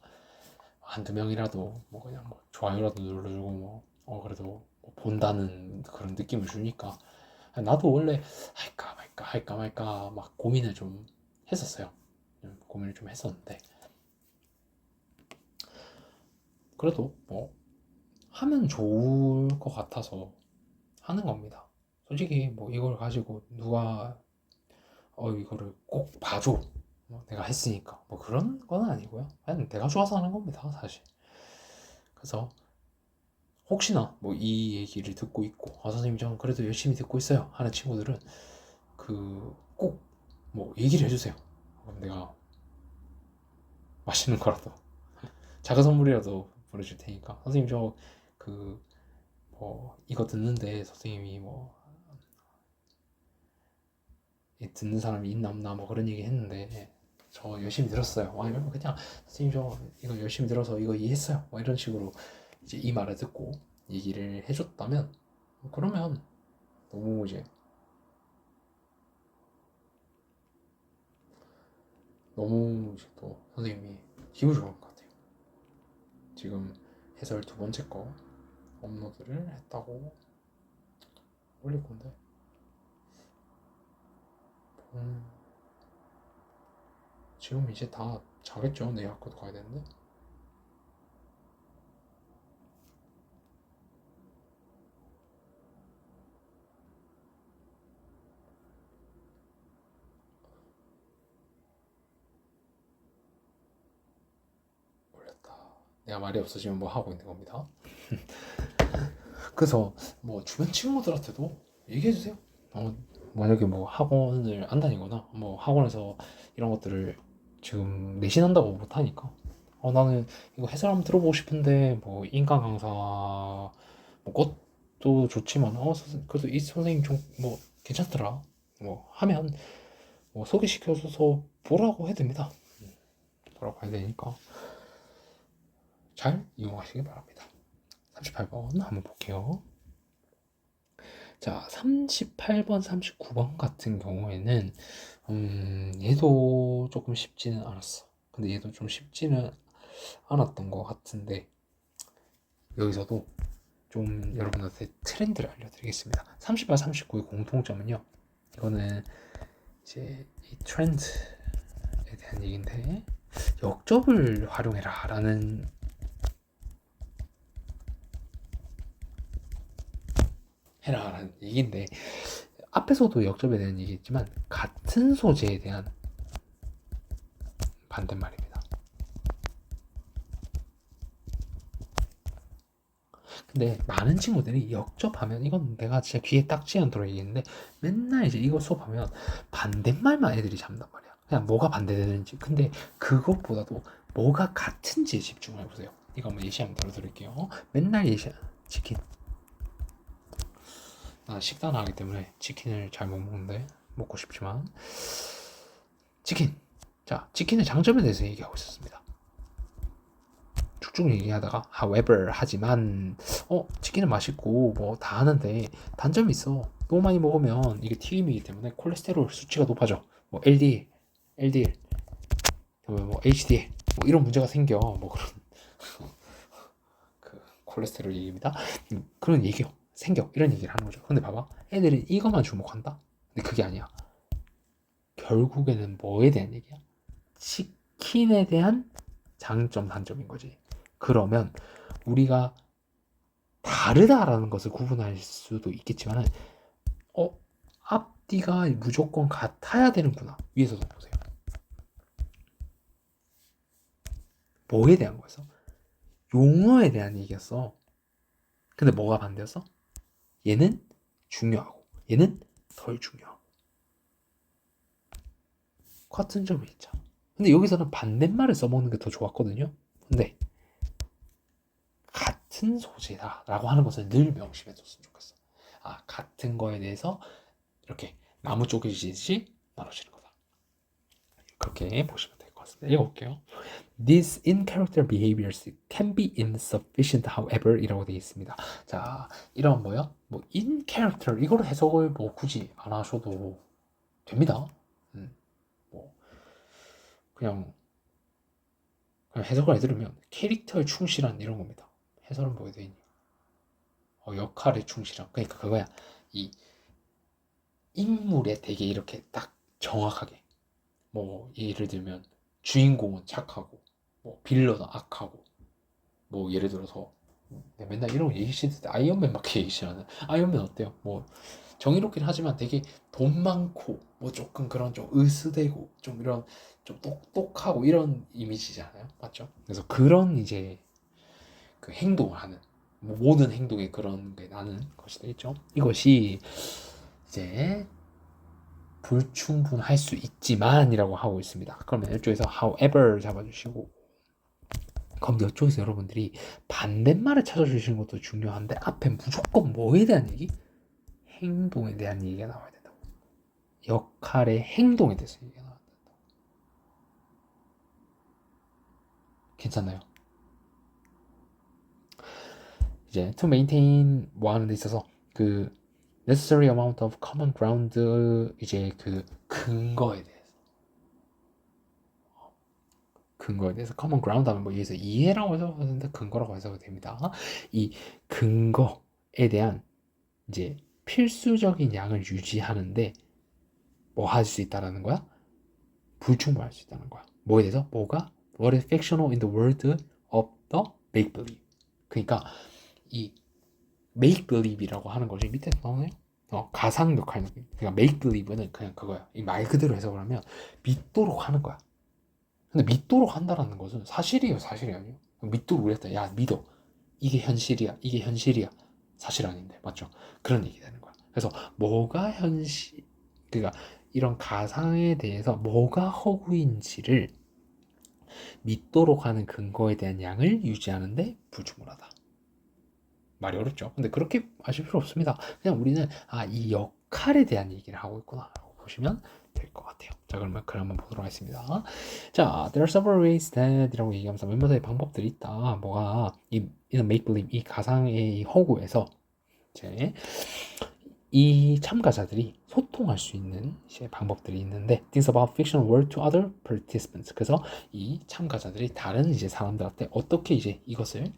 한두 명이라도 뭐 그냥 뭐 좋아요라도 눌러주고 뭐 그래도 뭐 본다는 그런 느낌을 주니까 나도 원래 할까 말까 할까 말까 막 고민을 좀 했었어요. 고민을 좀 했었는데 그래도 뭐 하면 좋을 것 같아서 하는 겁니다. 솔직히 뭐 이걸 가지고 누가 이거를 꼭 봐줘 뭐 내가 했으니까 뭐 그런 건 아니고요. 그냥 내가 좋아서 하는 겁니다, 사실. 그래서 혹시나 뭐 이 얘기를 듣고 있고 선생님 저 그래도 열심히 듣고 있어요 하는 친구들은 그 꼭 뭐 얘기를 해주세요. 그럼 내가 맛있는 거라도 작은 선물이라도 보내줄 테니까 선생님 저 그 뭐 이거 듣는데 선생님이 뭐 듣는 사람이 있나 없나 뭐 그런 얘기 했는데 저 열심히 들었어요. 이러면 그냥 선생님 저 이거 열심히 들어서 이거 이해했어요. 뭐 이런 식으로 이제 이 말을 듣고 얘기를 해줬다면 그러면 너무 이제 너무 이제 또 선생님이 기분 좋을 것 같아요. 지금 해설 두 번째 거 업로드를 했다고 올릴 건데 음, 지금 이제 다 자겠죠. 내일 학교도 가야 되는데 올렸다. 내가 말이 없어지면 뭐 하고 있는 겁니다. 그래서 뭐 주변 친구들한테도 얘기해주세요. 만약에 뭐 학원을 안 다니거나 뭐 학원에서 이런 것들을 지금 내신한다고 못하니까 나는 이거 해설 한번 들어보고 싶은데 뭐 인간 강사 뭐 그것도 좋지만 그래도 이 선생님 좀 뭐 괜찮더라 뭐 하면 뭐 소개시켜줘서 보라고 해야 됩니다. 보라고 해야 되니까 잘 이용하시기 바랍니다. 38번 한번 볼게요. 자, 38번, 39번 같은 경우에는 얘도 조금 쉽지는 않았어. 근데 얘도 좀 쉽지는 않았던 것 같은데 여기서도 좀 여러분한테 트렌드를 알려드리겠습니다. 38, 39의 공통점은요. 이거는 이제 이 트렌드에 대한 얘기인데 역접을 활용해라 라는 해라라는 얘기인데 앞에서도 역접에 대한 얘기했지만 같은 소재에 대한 반대말입니다. 근데 많은 친구들이 역접하면 이건 내가 진짜 귀에 딱지 않도록 얘기했는데 맨날 이제 이거 수업하면 반대말만 애들이 잡는단 말이야. 그냥 뭐가 반대되는지. 근데 그것보다도 뭐가 같은지에 집중을 해보세요. 이거 한번 예시 한번 들어드릴게요. 맨날 예시 치킨. 나 식단을 하기 때문에 치킨을 잘 못 먹는데 먹고 싶지만 치킨. 자, 치킨의 장점에 대해서 얘기하고 있었습니다. 쭉쭉 얘기하다가 however 하지만 치킨은 맛있고 뭐 다 하는데 단점이 있어. 너무 많이 먹으면 이게 튀김이기 때문에 콜레스테롤 수치가 높아져. 뭐 LDL, 뭐 HDL 뭐 이런 문제가 생겨. 뭐 그런 그 콜레스테롤 얘기입니다. 그런 얘기요. 생겨 이런 얘기를 하는 거죠. 근데 봐봐, 애들은 이것만 주목한다. 근데 그게 아니야. 결국에는 뭐에 대한 얘기야? 치킨에 대한 장점 단점인 거지. 그러면 우리가 다르다라는 것을 구분할 수도 있겠지만 앞뒤가 무조건 같아야 되는구나. 위에서도 보세요. 뭐에 대한 거였어? 용어에 대한 얘기였어. 근데 뭐가 반대였어? 얘는 중요하고 얘는 덜 중요하고 같은 점이 있죠. 근데 여기서는 반대말을 써먹는 게 더 좋았거든요. 근데 같은 소재다라고 하는 것을 늘 명심해줬으면 좋겠어. 같은 거에 대해서 이렇게 나무 쪼개지듯이 나눠지는 거다. 그렇게 보시면 될 것 같습니다. 읽어볼게요. These in-character behaviors can be insufficient, however, 이라고 되어 있습니다. 자, 이런 뭐요? 뭐 in-character 이거를 해석을 뭐 굳이 안 하셔도 됩니다. 뭐 그냥 해석을 해드리면 캐릭터에 충실한 이런 겁니다. 해설은 뭐에 되어 있니? 역할에 충실한. 그러니까 그거야. 이 인물에 되게 이렇게 딱 정확하게 뭐 예를 들면 주인공은 착하고 뭐 빌런은 악하고 뭐 예를 들어서 맨날 이런 거 얘기 싫을 때 아이언맨 막 얘기 싫어하는 아이언맨 어때요? 뭐 정의롭긴 하지만 되게 돈 많고 뭐 조금 그런 좀 으스대고 좀 이런 좀 똑똑하고 이런 이미지잖아요, 맞죠? 그래서 그런 이제 그 행동을 하는 뭐 모든 행동에 그런 게 나는 것이 되겠죠. 이것이 이제 불충분할 수 있지만이라고 하고 있습니다. 그러면 이쪽에서 however 잡아주시고 그럼 이쪽에서 여러분들이 반대말을 찾아주시는 것도 중요한데 앞에 무조건 뭐에 대한 얘기? 행동에 대한 얘기가 나와야 된다고. 역할의 행동에 대해서 얘기가 나와야 된다고. 괜찮나요? 이제 to maintain 뭐 하는 데 있어서 그 necessary amount of common ground 이제 그 근거에 대해서 common ground 하면 뭐 여기서 이해라고 해석해도 되는데 근거라고 해석이 됩니다. 이 근거에 대한 이제 필수적인 양을 유지하는데 뭐 할 수 있다라는 거야? 불충분할 수 있다는 거야. 뭐에 대해서? 뭐가? What is fictional in the world of the make believe? 그러니까 이 make believe이라고 하는 것이 밑에 나오네요. 가상 역할 느낌. 그러니까 make believe는 그냥 그거야. 이 말 그대로 해석을 하면 믿도록 하는 거야. 근데 믿도록 한다라는 것은 사실이에요, 사실이 아니에요. 믿도록 그랬다. 야, 믿어. 이게 현실이야. 이게 현실이야. 사실 아닌데, 맞죠? 그런 얘기 되는 거야. 그래서 뭐가 현실, 그러니까 이런 가상에 대해서 뭐가 허구인지를 믿도록 하는 근거에 대한 양을 유지하는데 불충분하다. 말이 어렵죠. 근데 그렇게 아실 필요 없습니다. 그냥 우리는 이 역할에 대한 얘기를 하고 있구나 라고 보시면 될 것 같아요. 자, 그러면 글 한번 보도록 하겠습니다. 자, there are several ways that 이라고 얘기하면서 멤버들의 방법들이 있다. 뭐가 이 make believe 이 가상의 이 허구에서 이제 이 참가자들이 소통할 수 있는 이제 방법들이 있는데 things about fictional world to other participants. 그래서 이 참가자들이 다른 이제 사람들한테 어떻게 이제 이것을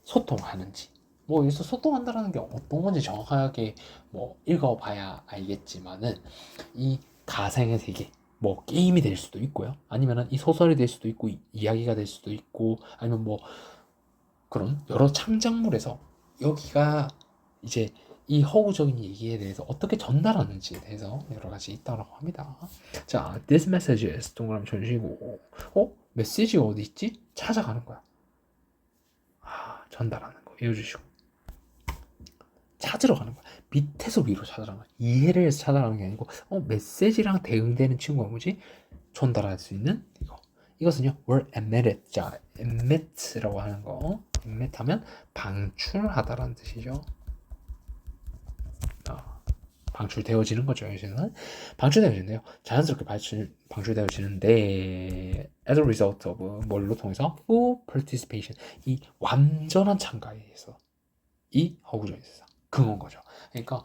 소통하는지 뭐 여기서 소통한다라는 게 어떤 건지 정확하게 뭐 읽어봐야 알겠지만은 이 가상의 세계 뭐 게임이 될 수도 있고요. 아니면은 이 소설이 될 수도 있고 이야기가 될 수도 있고 아니면 뭐 그런 여러 창작물에서 여기가 이제 이 허구적인 얘기에 대해서 어떻게 전달하는지에 대해서 여러 가지 있다고 합니다. 자, this messages 동그라미 쳐주시고, 메시지가 어디 있지? 찾아가는 거야. 전달하는 거 이어주시고 찾으러 가는 거야. 밑에서 위로 찾아가는 거야. 이해를 해서 찾아가는 게 아니고, 메시지랑 대응되는 친구가 뭐지? 전달할 수 있는 이거. 이것은요, were emitted. 자, emit라고 하는 거. emit 하면 방출하다라는 뜻이죠. 방출되어지는 거죠. 여기서는 방출되어지는데요. 자연스럽게 방출되어지는데 as a result of 뭘로 통해서 full participation 이 완전한 참가에 의해서 이 허구적인 세상 그건 거죠. 그러니까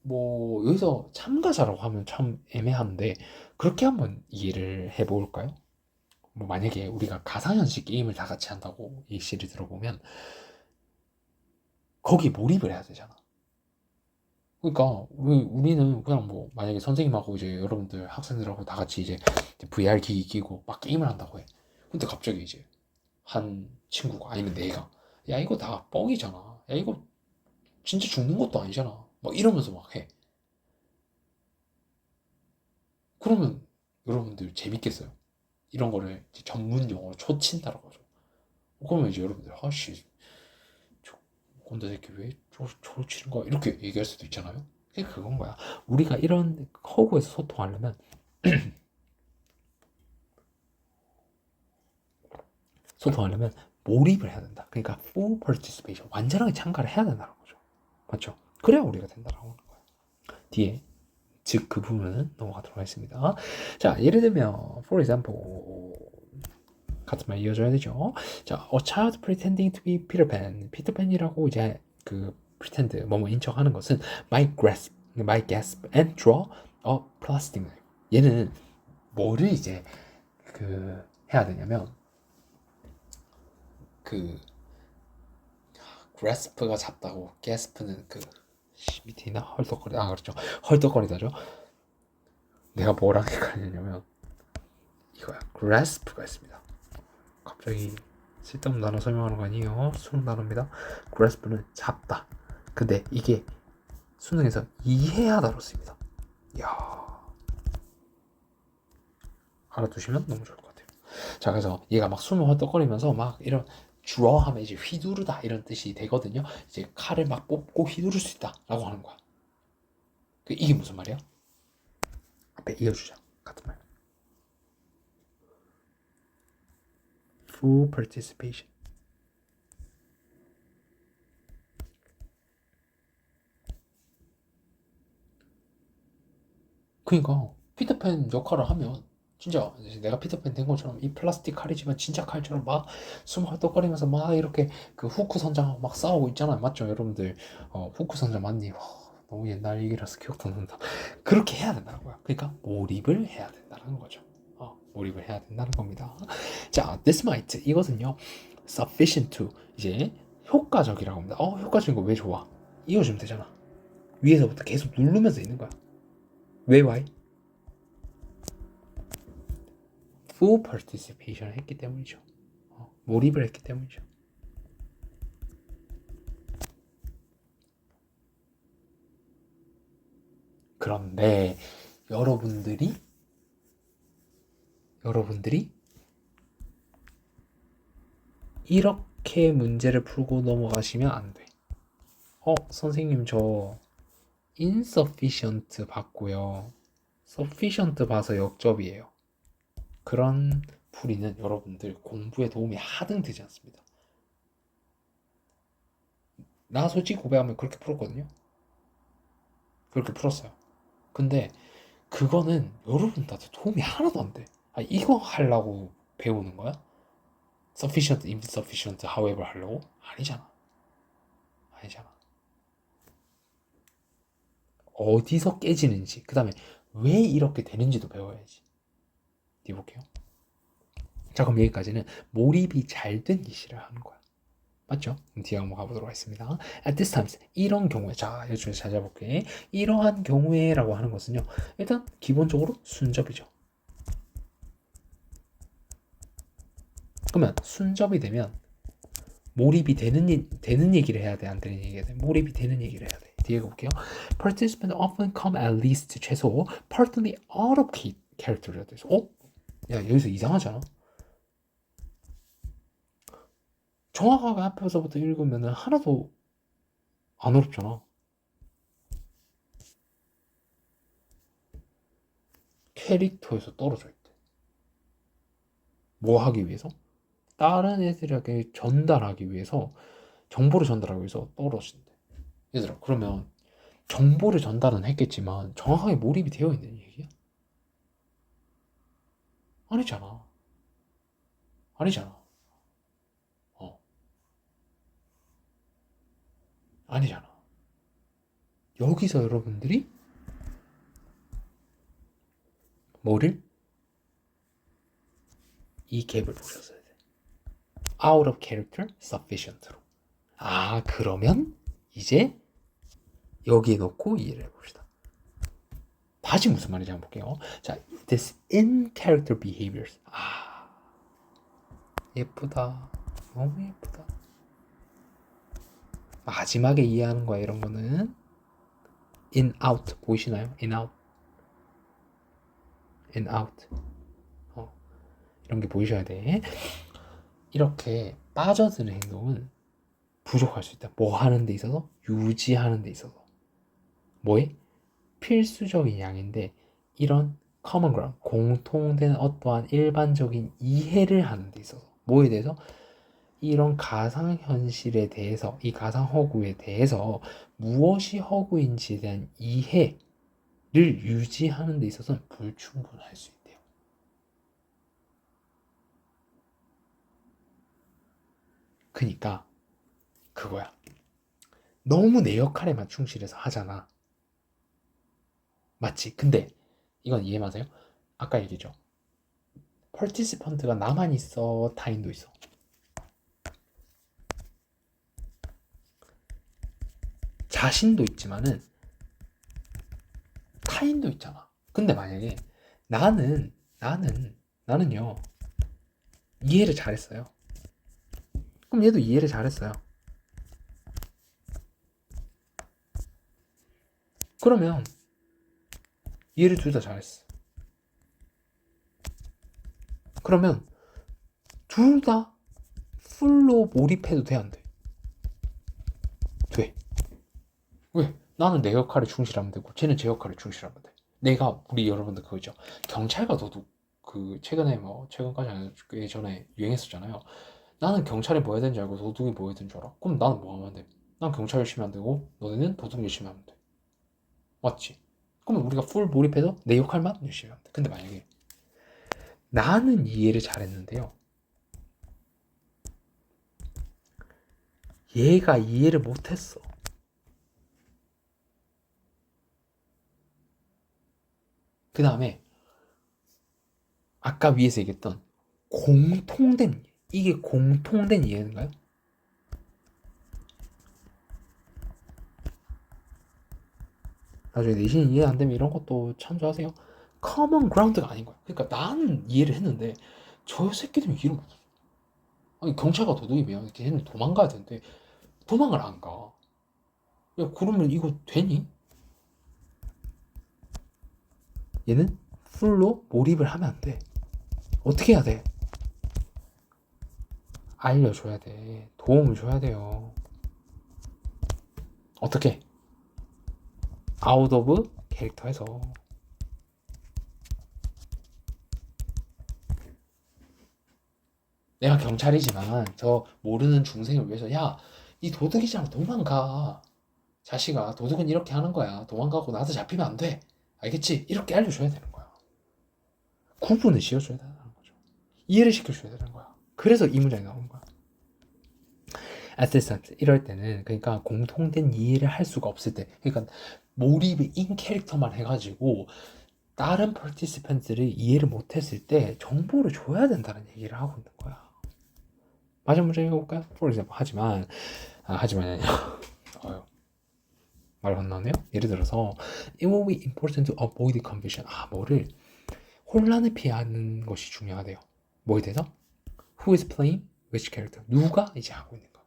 뭐 여기서 참가자라고 하면 참 애매한데 그렇게 한번 이해를 해볼까요? 뭐 만약에 우리가 가상현실 게임을 다 같이 한다고 이 시를 들어보면 거기 몰입을 해야 되잖아. 그러니까 우리는 그냥 뭐 만약에 선생님하고 이제 여러분들 학생들하고 다 같이 이제 VR 기기 끼고 막 게임을 한다고 해. 근데 갑자기 이제 한 친구가 아니면 내가 야 이거 다 뻥이잖아. 야 이거 진짜 죽는 것도 아니잖아. 막 이러면서 막 해. 그러면 여러분들 재밌겠어요. 이런 거를 이제 전문 용어로 초친다라고 하죠. 그러면 이제 여러분들 아씨 저 꼰대 새끼 왜 초치는 거야 이렇게 얘기할 수도 있잖아요. 그게 그건 거야. 우리가 이런 허구에서 소통하려면 몰입을 해야 된다. 그러니까 full participation 완전하게 참가를 해야 된다는 거죠. 맞죠? 그래야 우리가 된다라고 하는 거예요. 뒤에 즉 그 부분은 넘어가도록 하겠습니다. 자, 예를 들면 for example 같은 말 이어져야 되죠. 자, a child pretending to be Peter Pan. 피터팬이라고 이제 그 pretend 뭐뭐 인척하는 것은 might gasp and draw a plastic knife. 얘는 뭐를 이제 그 해야 되냐면 그 grasp가 잡다고 gasp는 그 밑에 있나? 헐떡거리. 아 그렇죠. 헐떡거리다죠. 내가 뭐랑 헷갈리냐면 이거야. grasp가 있습니다. 갑자기 쓸데없는 단어 설명하는 거 아니에요? 수능 단어입니다. grasp는 잡다. 근데 이게 수능에서 이해하다로 씁니다. 이야. 알아두시면 너무 좋을 것 같아요. 자, 그래서 얘가 막 숨을 헐떡거리면서 막 이런 draw 하면 이제 휘두르다 이런 뜻이 되거든요. 이제 칼을 막 뽑고 휘두를 수 있다 라고 하는 거야. 이게 무슨 말이야? 앞에 이어주자. 같은 말. Full participation. 그러니까 피터팬 역할을 하면 진짜 내가 피터팬 된 것처럼 이 플라스틱 칼이지만 진짜 칼처럼 막 숨 헐떡거리면서 막 이렇게 그 후크 선장하고 막 싸우고 있잖아요. 맞죠, 여러분들? 후크 선장 맞니? 너무 옛날 얘기라서 기억도 안 난다. 그렇게 해야 된다는 거야. 그러니까 몰입을 해야 된다는 거죠. 몰입을 해야 된다는 겁니다. 자, this might 이것은요 sufficient to 이제 효과적이라고 합니다. 효과적인 거 왜 좋아? 이어주면 되잖아. 위에서부터 계속 누르면서 있는 거야. 왜 why? full participation을 했기 때문이죠. 몰입을 했기 때문이죠. 그런데 여러분들이 이렇게 문제를 풀고 넘어가시면 안 돼. 선생님 저 insufficient 봤고요. sufficient 봐서 역접이에요. 그런 풀이는 여러분들 공부에 도움이 하등 되지 않습니다. 나 솔직히 고백하면 그렇게 풀었거든요. 그렇게 풀었어요. 근데 그거는 여러분들한테 도움이 하나도 안 돼. 이거 하려고 배우는 거야? sufficient, insufficient, however 하려고? 아니잖아. 어디서 깨지는지, 그 다음에 왜 이렇게 되는지도 배워야지. 뒤 볼게요. 자, 그럼 여기까지는 몰입이 잘 된 예시를 하는 거야. 맞죠? 뒤에 한번 가보도록 하겠습니다. At this time, 이런 경우에, 자, 여기 잘 잡아볼게. 이러한 경우에라고 하는 것은요, 일단 기본적으로 순접이죠. 그러면 순접이 되면 몰입이 되는 얘기를 해야 돼, 안 되는 얘기를 해야 돼? 몰입이 되는 얘기를 해야 돼. 뒤에 볼게요. Participants often come at least 최소 partly out of character가 돼서 야, 여기서 이상하잖아. 정확하게 앞에서부터 읽으면 하나도 안 어렵잖아. 캐릭터에서 떨어져 있대. 뭐 하기 위해서? 다른 애들에게 전달하기 위해서, 정보를 전달하기 위해서 떨어진대. 얘들아, 그러면 정보를 전달은 했겠지만 정확하게 몰입이 되어 있는 얘기야? 아니잖아. 아니잖아. 여기서 여러분들이 뭐를? 이 갭을 보셨어야 돼. out of character sufficient로. 그러면 이제 여기에 놓고 이해를 해봅시다. 다시 무슨 말인지 한번 볼게요. 자, this in character behaviors. 예쁘다. 너무 예쁘다. 마지막에 이해하는 거야, 이런 거는. in out 보이시나요? in out. 이런 게 보이셔야 돼. 이렇게 빠져드는 행동은 부족할 수 있다. 뭐 하는 데 있어서? 유지하는 데 있어서. 뭐에? 필수적인 양인데 이런 common ground, 공통된 어떠한 일반적인 이해를 하는 데 있어서 뭐에 대해서? 이런 가상현실에 대해서, 이 가상허구에 대해서 무엇이 허구인지에 대한 이해를 유지하는 데 있어서는 불충분할 수 있대요. 그니까 그거야. 너무 내 역할에만 충실해서 하잖아. 맞지? 근데 이건 이해 마세요? 아까 얘기죠. participant가 나만 있어, 타인도 있어. 자신도 있지만은 타인도 있잖아. 근데 만약에 나는요 이해를 잘했어요. 그럼 얘도 이해를 잘했어요. 그러면 이해를 둘 다 잘했어. 그러면 둘 다 풀로 몰입해도 돼, 안 돼? 돼. 왜? 나는 내 역할에 충실하면 되고 쟤는 제 역할에 충실하면 돼. 우리 여러분들 그거죠. 경찰과 도둑 그 최근에 뭐 최근까지 아니라 꽤 전에 유행했었잖아요. 나는 경찰이 뭐 해야 되는지 알고 도둑이 뭐 해야 되는 줄 알아? 그럼 나는 뭐 하면 돼? 난 경찰 열심히 하면 되고 너네는 도둑 열심히 하면 돼. 맞지? 그러면 우리가 풀 몰입해서 내 역할만 열심히 하면 돼. 근데 만약에 나는 이해를 잘했는데요. 얘가 이해를 못했어. 그 다음에 아까 위에서 얘기했던 이게 공통된 이해인가요? 나중에 내신 이해 안 되면 이런 것도 참조하세요. 커먼 그라운드가 아닌 거야. 그러니까 나는 이해를 했는데 저 새끼들은 이해를 못해. 아니 경찰과 도둑이면 걔는 도망가야 되는데 도망을 안 가. 야 그러면 이거 되니? 얘는 풀로 몰입을 하면 안 돼. 어떻게 해야 돼? 알려줘야 돼. 도움을 줘야 돼요. 어떻게? 아웃 오브 캐릭터에서. 내가 경찰이지만 저 모르는 중생을 위해서 야, 이 도둑이잖아. 도망가. 자식아, 도둑은 이렇게 하는 거야. 도망가고 나도 잡히면 안 돼. 알겠지? 이렇게 알려줘야 되는 거야. 구분을 지어줘야 되는 거죠. 이해를 시켜줘야 되는 거야. 그래서 이 문장이 나오는 거야. assistant 이럴 때는 그러니까 공통된 이해를 할 수가 없을 때 그러니까 몰입이 인 캐릭터만 해가지고 다른 participant들이 이해를 못했을 때 정보를 줘야 된다는 얘기를 하고 있는 거야. 마지막 문제 읽어볼까요? For example 하지만요 말 건너네요. 예를 들어서 it will be important to avoid confusion. 뭐를 혼란을 피하는 것이 중요하대요. 뭐에 대해서? Who is playing which character? 누가 이제 하고 있는 거.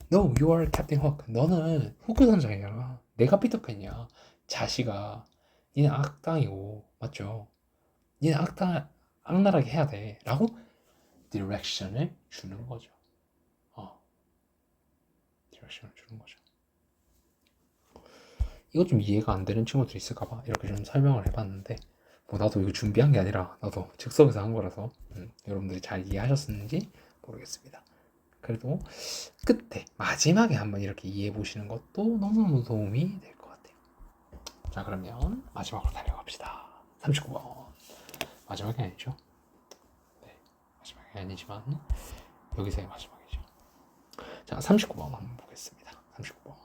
No, you are Captain Hook. 너는 후크 선장이잖아. 내가 피터팬이야. 자식아, 니는 악당이고 맞죠? 니는 악랄하게 해야 돼. 라고 디렉션을 주는 거죠. 디렉션을 주는 거죠. 이거 좀 이해가 안 되는 친구들이 있을까봐 이렇게 좀 설명을 해봤는데 뭐 나도 이거 준비한 게 아니라 나도 즉석에서 한 거라서 여러분들이 잘 이해하셨는지 모르겠습니다. 그래도 끝에 마지막에 한번 이렇게 이해해 보시는 것도 너무너무 도움이 될 것 같아요. 자 그러면 마지막으로 달려갑시다. 39번 마지막이 아니죠? 네, 마지막이 아니지만 여기서의 마지막이죠. 자 39번 한번 보겠습니다. 39번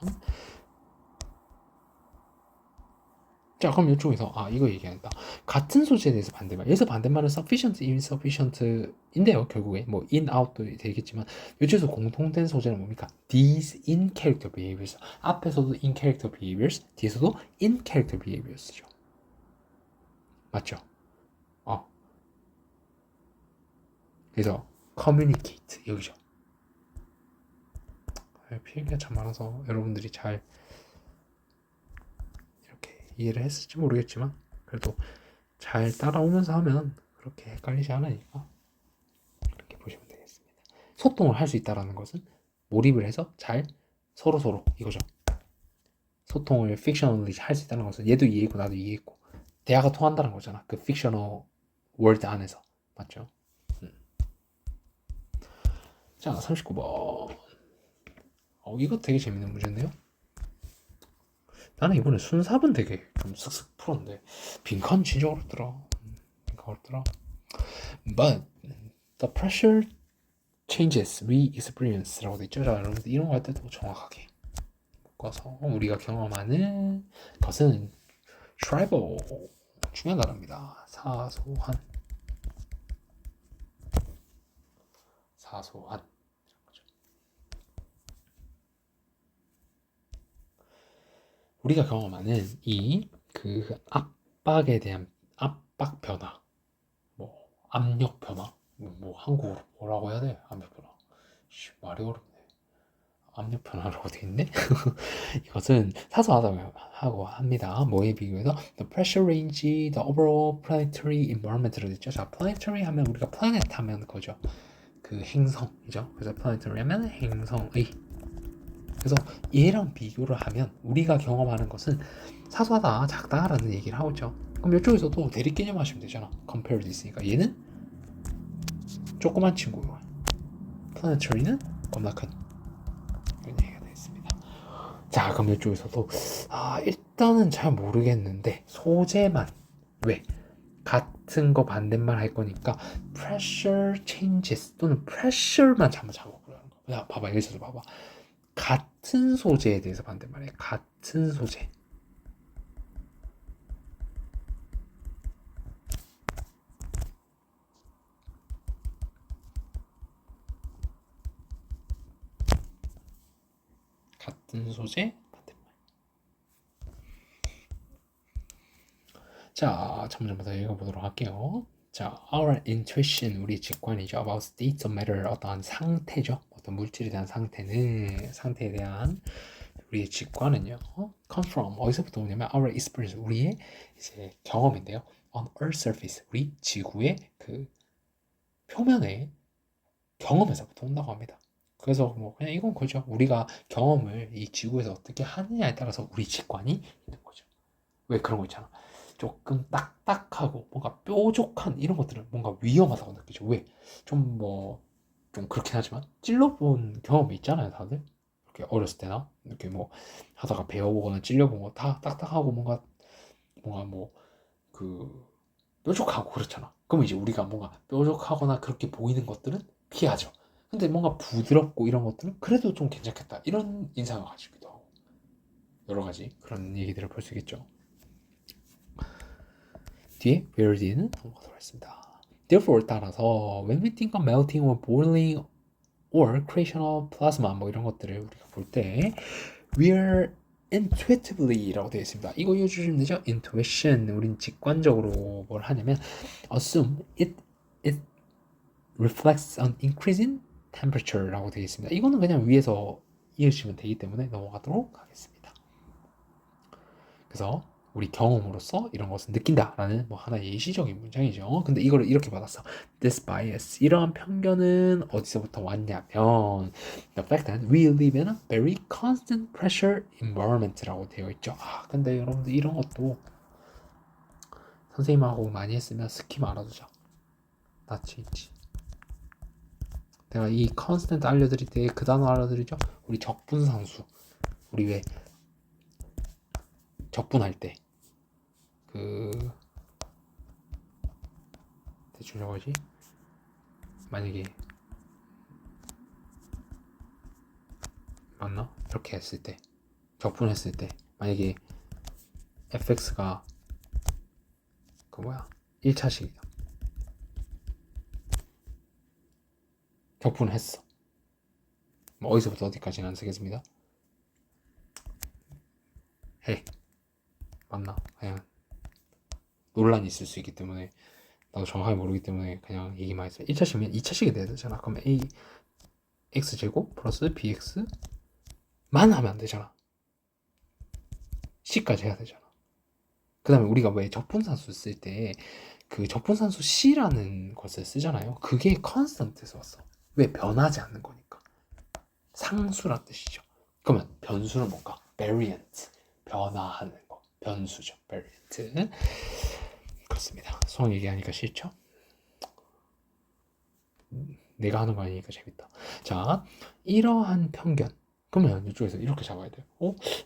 자 그럼 이쪽에서 이거 얘기한다. 같은 소재에 대해서 반대말. 여기서 반대말은 sufficient, insufficient인데요. 결국에 뭐 in, out도 되겠지만 이쪽에서 공통된 소재는 뭡니까? These in character behaviors. 앞에서도 in character behaviors, 뒤에서도 in character behaviors죠. 맞죠? 그래서 communicate 여기죠. 필기가 참 많아서 여러분들이 잘 이해를 했을지 모르겠지만 그래도 잘 따라오면서 하면 그렇게 헷갈리지 않으니까 그렇게 보시면 되겠습니다. 소통을 할 수 있다는 것은 몰입을 해서 잘 서로 이거죠. 소통을 픽셔널리 할 수 있다는 것은 얘도 이해했고 나도 이해했고 대화가 통한다는 거잖아. 그 픽셔널 월드 안에서. 맞죠? 자 39번 이거 되게 재밌는 문제인데요. 나는 이번에 순삽은 되게 좀 쓱쓱 풀었는데 빈칸 진짜 어렵더라. But the pressure changes we experience라고 돼 있죠. 자, 여러분들 이런 거 할 때도 정확하게 묶어서 우리가 경험하는 것은 트라이벌 중요한 단어입니다. 사소한 우리가 경험하는 이 그 압박에 대한 압박 변화, 뭐 압력 변화, 뭐 한국어로 뭐라고 해야 돼? 압력 변화. 말이 어렵네. 압력 변화라고 돼 있네. 이것은 사소하다고 합니다. 뭐에 비교해서 the pressure range, the overall planetary environment로 됐죠. 자, planetary 하면 우리가 planet 하면 그거죠. 그 행성이죠. 그래서 planetary 하면 행성의. 그래서 얘랑 비교를 하면 우리가 경험하는 것은 사소하다, 작다라는 얘기를 하고 있죠. 그럼 이쪽에서도 대립 개념 하시면 되잖아. compared 있으니까 얘는 조그만 친구고 planetary는 겁나 큰 이런 얘기가 되어 있습니다. 자, 그럼 이쪽에서도 일단은 잘 모르겠는데 소재만 왜 같은 거 반대말 할 거니까 pressure changes 또는 pressure만 한번 잡아보라는 거. 야, 봐봐, 여기서 봐봐. 같은 소재에 대해서 반대말해. 같은 소재. 같은 소재 반대말. 자, 점점 더 읽어보도록 할게요. 자, our intuition, 우리 직관이죠. about states of matter, 어떠한 상태죠. 어떤 물질에 대한 상태에 대한 우리의 직관은요. comes from, 어디서부터 오냐면 our experience, 우리의 이제 경험인데요. on earth surface, 우리 지구의 그 표면의 경험에서부터 온다고 합니다. 그래서 뭐 그냥 이건 거죠. 우리가 경험을 이 지구에서 어떻게 하느냐에 따라서 우리 직관이 있는 거죠. 왜 그런 거 있잖아. 조금 딱딱하고 뭔가 뾰족한 이런 것들은 뭔가 위험하다고 느끼죠. 왜? 좀 그렇긴 하지만 찔러본 경험이 있잖아요, 다들. 이렇게 어렸을 때나 이렇게 뭐 하다가 배워보거나 찔려본 거 다 딱딱하고 뭔가 뭐 그 뾰족하고 그렇잖아. 그럼 이제 우리가 뭔가 뾰족하거나 그렇게 보이는 것들은 피하죠. 근데 뭔가 부드럽고 이런 것들은 그래도 좀 괜찮겠다. 이런 인상을 가지기도 하고 여러 가지 그런 얘기들을 볼 수 있겠죠. 뒤에 where did는 한국어로 했습니다. Therefore 따라서 when we think of melting or boiling or creation of plasma 뭐 이런 것들을 우리가 볼 때 we're intuitively라고 되어 있습니다. 이거 이어주시면 되죠. intuition 우린 직관적으로 뭘 하냐면 assume it reflects on increasing temperature라고 되어 있습니다. 이거는 그냥 위에서 이어주시면 되기 때문에 넘어가도록 하겠습니다. 그래서 우리 경험으로서 이런 것을 느낀다라는 뭐 하나의 예시적인 문장이죠. 근데 이거를 이렇게 받았어. This bias, 이러한 편견은 어디서부터 왔냐면 the fact that we live in a very constant pressure environment라고 되어 있죠. 근데 여러분들 이런 것도 선생님하고 많이 했으면 스킵 알아두자. 낯이 있지. 내가 이 constant 알려드릴 때 그 단어 알아드리죠? 우리 적분상수. 우리 왜 적분할 때 대충 저거지? 만약에 맞나? 이렇게 했을 때 적분했을 때 만약에 fx가 1차식이다. 적분했어. 뭐 어디서부터 어디까지는 안 쓰겠습니다. 해. 맞나? 그냥 논란이 있을 수 있기 때문에 나도 정확하게 모르기 때문에 그냥 얘기만 했어요. 1차식이면 2차식이 돼야 되잖아. 그럼 a x제곱 플러스 bx만 하면 안 되잖아. c까지 해야 되잖아. 그 다음에 우리가 왜 적분산수 쓸 때 그 적분산수 C라는 것을 쓰잖아요. 그게 constant에서 왔어. 왜? 변하지 않는 거니까. 상수란 뜻이죠. 그러면 변수는 뭔가? variant. 변화하는 거. 변수죠. variant. 그렇습니다. 수학 얘기하니까 싫죠? 내가 하는 거 아니니까 재밌다. 자, 이러한 편견. 그러면 이쪽에서 이렇게 잡아야 돼요.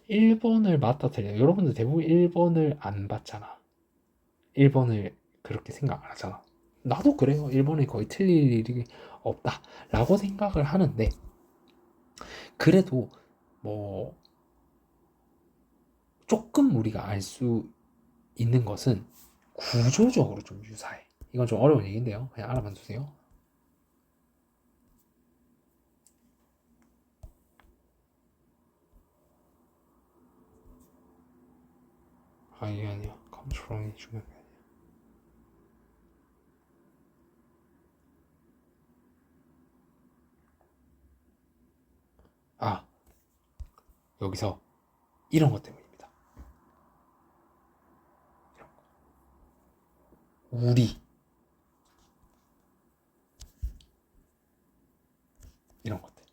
1번을 맞다 틀려. 여러분들 대부분 1번을 안 봤잖아. 1번을 그렇게 생각 안 하잖아. 나도 그래요. 1번이 거의 틀릴 일이 없다 라고 생각을 하는데 그래도 뭐 조금 우리가 알 수 있는 것은 구조적으로 좀 유사해. 이건 좀 어려운 얘기인데요. 그냥 알아만 두세요. 이게 아니야. comes from이 중요한 게 아니야. 여기서 이런 것 때문입니다. 우리 이런 것들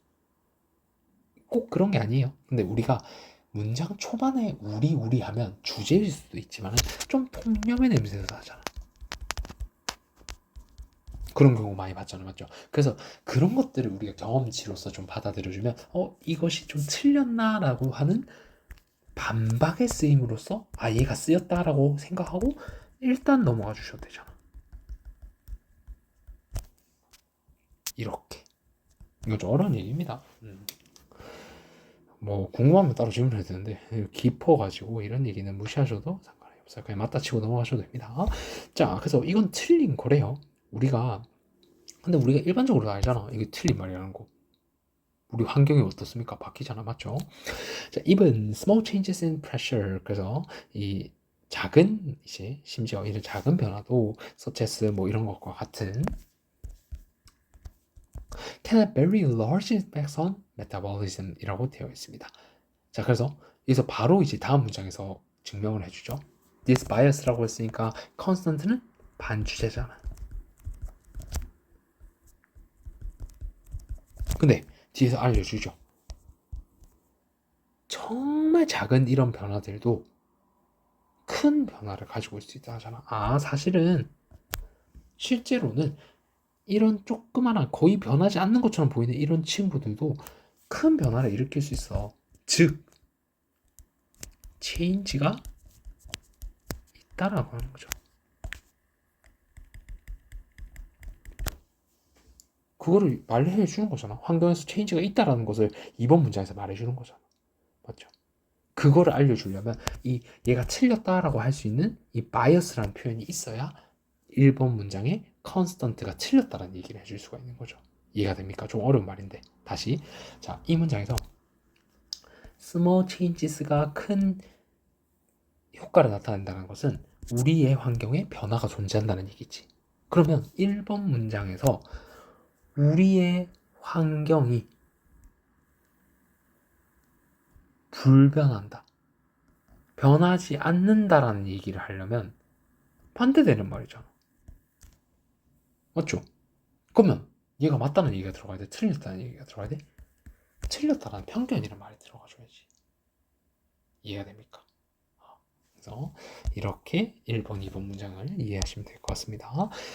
꼭 그런 게 아니에요. 근데 우리가 문장 초반에 우리 하면 주제일 수도 있지만 좀 통념의 냄새가 나잖아. 그런 경우 많이 봤잖아, 맞죠? 그래서 그런 것들을 우리가 경험치로서 좀 받아들여주면 이것이 좀 틀렸나라고 하는 반박의 쓰임으로써 얘가 쓰였다라고 생각하고 일단 넘어가 주셔도 되잖아. 이렇게. 이건 좀 어려운 얘기입니다. 뭐 궁금하면 따로 질문해야 되는데 깊어가지고 이런 얘기는 무시하셔도 상관이 없어요. 그냥 맞다 치고 넘어가셔도 됩니다. 자, 그래서 이건 틀린 거래요. 근데 우리가 일반적으로 알잖아. 이게 틀린 말이라는 거. 우리 환경이 어떻습니까? 바뀌잖아, 맞죠? 자, even small changes in pressure. 그래서 이 작은 이제 심지어 이런 작은 변화도 such as 뭐 이런 것과 같은 can have very large impacts on metabolism이라고 되어 있습니다. 자, 그래서 여기서 바로 이제 다음 문장에서 증명을 해주죠. this bias라고 했으니까 constant는 반주제잖아. 근데 뒤에서 알려주죠. 정말 작은 이런 변화들도 큰 변화를 가지고 있을 수 있다 하잖아. 사실은 실제로는 이런 조그마한 거의 변하지 않는 것처럼 보이는 이런 친구들도 큰 변화를 일으킬 수 있어. 즉 체인지가 있다라고 하는 거죠. 그거를 말해 주는 거잖아. 환경에서 체인지가 있다라는 것을 이번 문장에서 말해 주는 거잖아. 맞죠? 그거를 알려주려면 얘가 틀렸다라고 할 수 있는 이 bias라는 표현이 있어야 1번 문장에 constant가 틀렸다라는 얘기를 해줄 수가 있는 거죠. 이해가 됩니까? 좀 어려운 말인데 다시 자, 이 문장에서 small changes가 큰 효과를 나타낸다는 것은 우리의 환경에 변화가 존재한다는 얘기지. 그러면 1번 문장에서 우리의 환경이 불변한다, 변하지 않는다라는 얘기를 하려면 반대되는 말이잖아. 맞죠? 그러면 얘가 맞다는 얘기가 들어가야 돼? 틀렸다는 얘기가 들어가야 돼? 틀렸다라는 편견이라는 말이 들어가줘야지. 이해가 됩니까? 그래서 이렇게 1번, 2번 문장을 이해하시면 될 것 같습니다.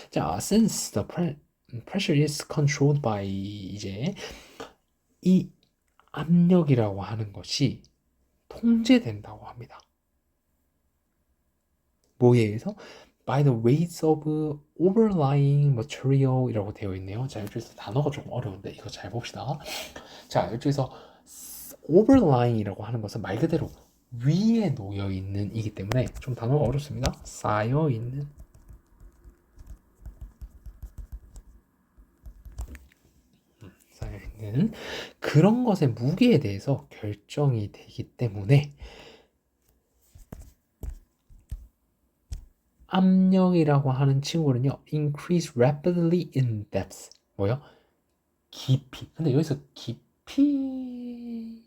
자, since the pressure is controlled by 이제 이 압력이라고 하는 것이 통제된다고 합니다. 뭐에 의해서? by the weights of overlying material이라고 되어 있네요. 자, 이쪽에서 단어가 조금 어려운데 이거 잘 봅시다. 자, 이쪽에서 overlying이라고 하는 것은 말 그대로 위에 놓여 있는 이기 때문에 좀 단어가 어렵습니다. 쌓여 있는 그런 것의 무게에 대해서 결정이 되기 때문에 압력이라고 하는 친구는요, increase rapidly in depth. 뭐요? 깊이. 근데 여기서 깊이라고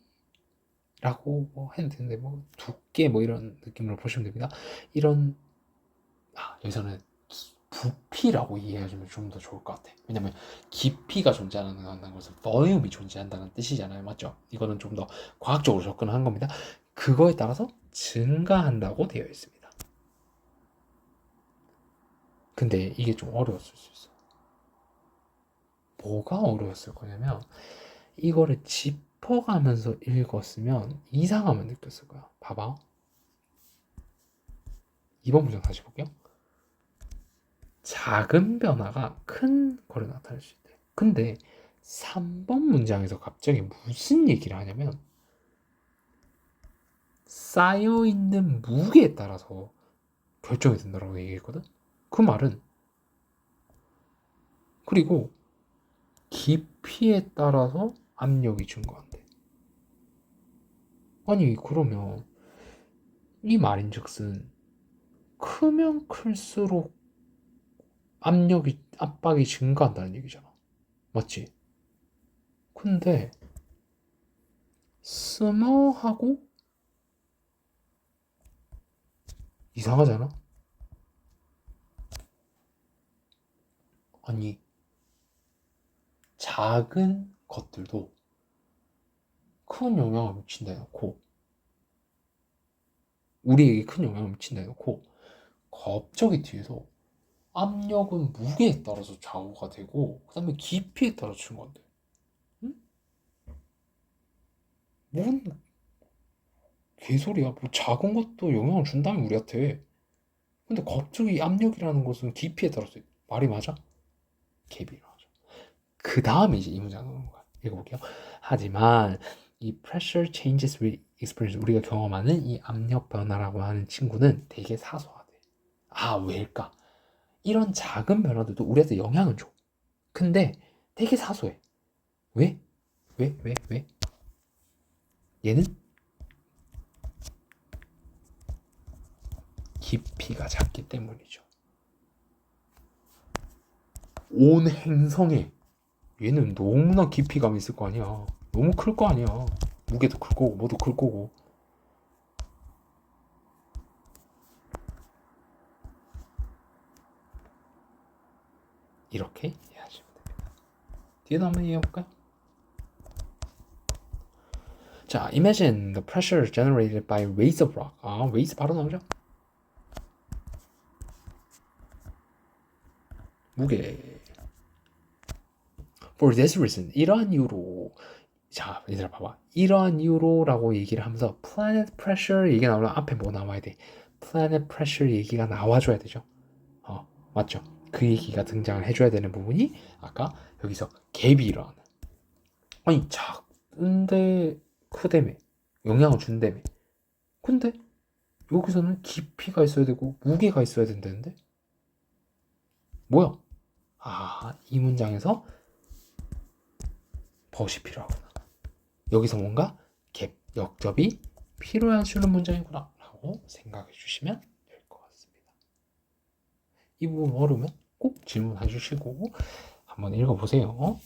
뭐 해도 되는데 뭐 두께 뭐 이런 느낌으로 보시면 됩니다. 이런 여기서는 부피라고 이해하시면 좀 더 좋을 것 같아. 왜냐면 깊이가 존재한다는 것은 볼륨이 존재한다는 뜻이잖아요, 맞죠? 이거는 좀 더 과학적으로 접근한 겁니다. 그거에 따라서 증가한다고 되어 있습니다. 근데 이게 좀 어려웠을 수 있어. 뭐가 어려웠을 거냐면 이거를 짚어가면서 읽었으면 이상함을 느꼈을 거야. 봐봐. 2번 문장 다시 볼게요. 작은 변화가 큰 거를 나타낼 수 있대. 근데 3번 문장에서 갑자기 무슨 얘기를 하냐면 쌓여있는 무게에 따라서 결정이 된다고 얘기했거든. 그 말은 그리고 깊이에 따라서 압력이 증가한대. 아니 그러면 이 말인즉슨 크면 클수록 압박이 증가한다는 얘기잖아. 맞지? 근데 스머하고 이상하잖아? 아니, 작은 것들도 큰 영향을 미친다 해놓고, 우리에게 큰 영향을 미친다 해놓고, 갑자기 뒤에서 압력은 무게에 따라서 좌우가 되고, 그 다음에 깊이에 따라 주는 건데. 응? 뭔 개소리야. 뭐 작은 것도 영향을 준다면 우리한테. 근데 갑자기 압력이라는 것은 깊이에 따라서 말이 맞아? 갭이 일어나죠. 그 다음에 이제 이 문장 나오는 거야. 읽어볼게요. 하지만 이 pressure changes we experience, 우리가 경험하는 이 압력 변화라고 하는 친구는 되게 사소하대. 아, 왜일까? 이런 작은 변화들도 우리한테 영향을 줘. 근데 되게 사소해. 왜? 왜? 얘는 깊이가 작기 때문이죠. 온 행성에 얘는 너무나 깊이감이 있을 거 아니야. 너무 클 거 아니야. 무게도 클 거고 뭐도 클 거고. 이렇게 이해하시면 됩니다. 뒤에도 한번 이해해볼까요? 자, imagine the pressure generated by waves of rock. 아, waves 바로 나오죠? 무게. For this reason, 이러한 이유로. 자, 얘들아 봐봐. 이러한 이유로라고 얘기를 하면서 planet pressure 얘기가 나오면 앞에 뭐 나와야 돼? planet pressure 얘기가 나와줘야 되죠. 맞죠? 그 얘기가 등장을 해줘야 되는 부분이 아까 여기서 갭이 일어나는. 아니, 작은데 크다며. 영향을 준다며. 근데 여기서는 깊이가 있어야 되고 무게가 있어야 된다는데? 뭐야? 아, 이 문장에서 벗이 필요하구나. 여기서 뭔가 갭, 역접이 필요해지는 문장이구나 라고 생각해 주시면 될 것 같습니다. 이 부분 어려우면 꼭 질문해 주시고 한번 읽어보세요.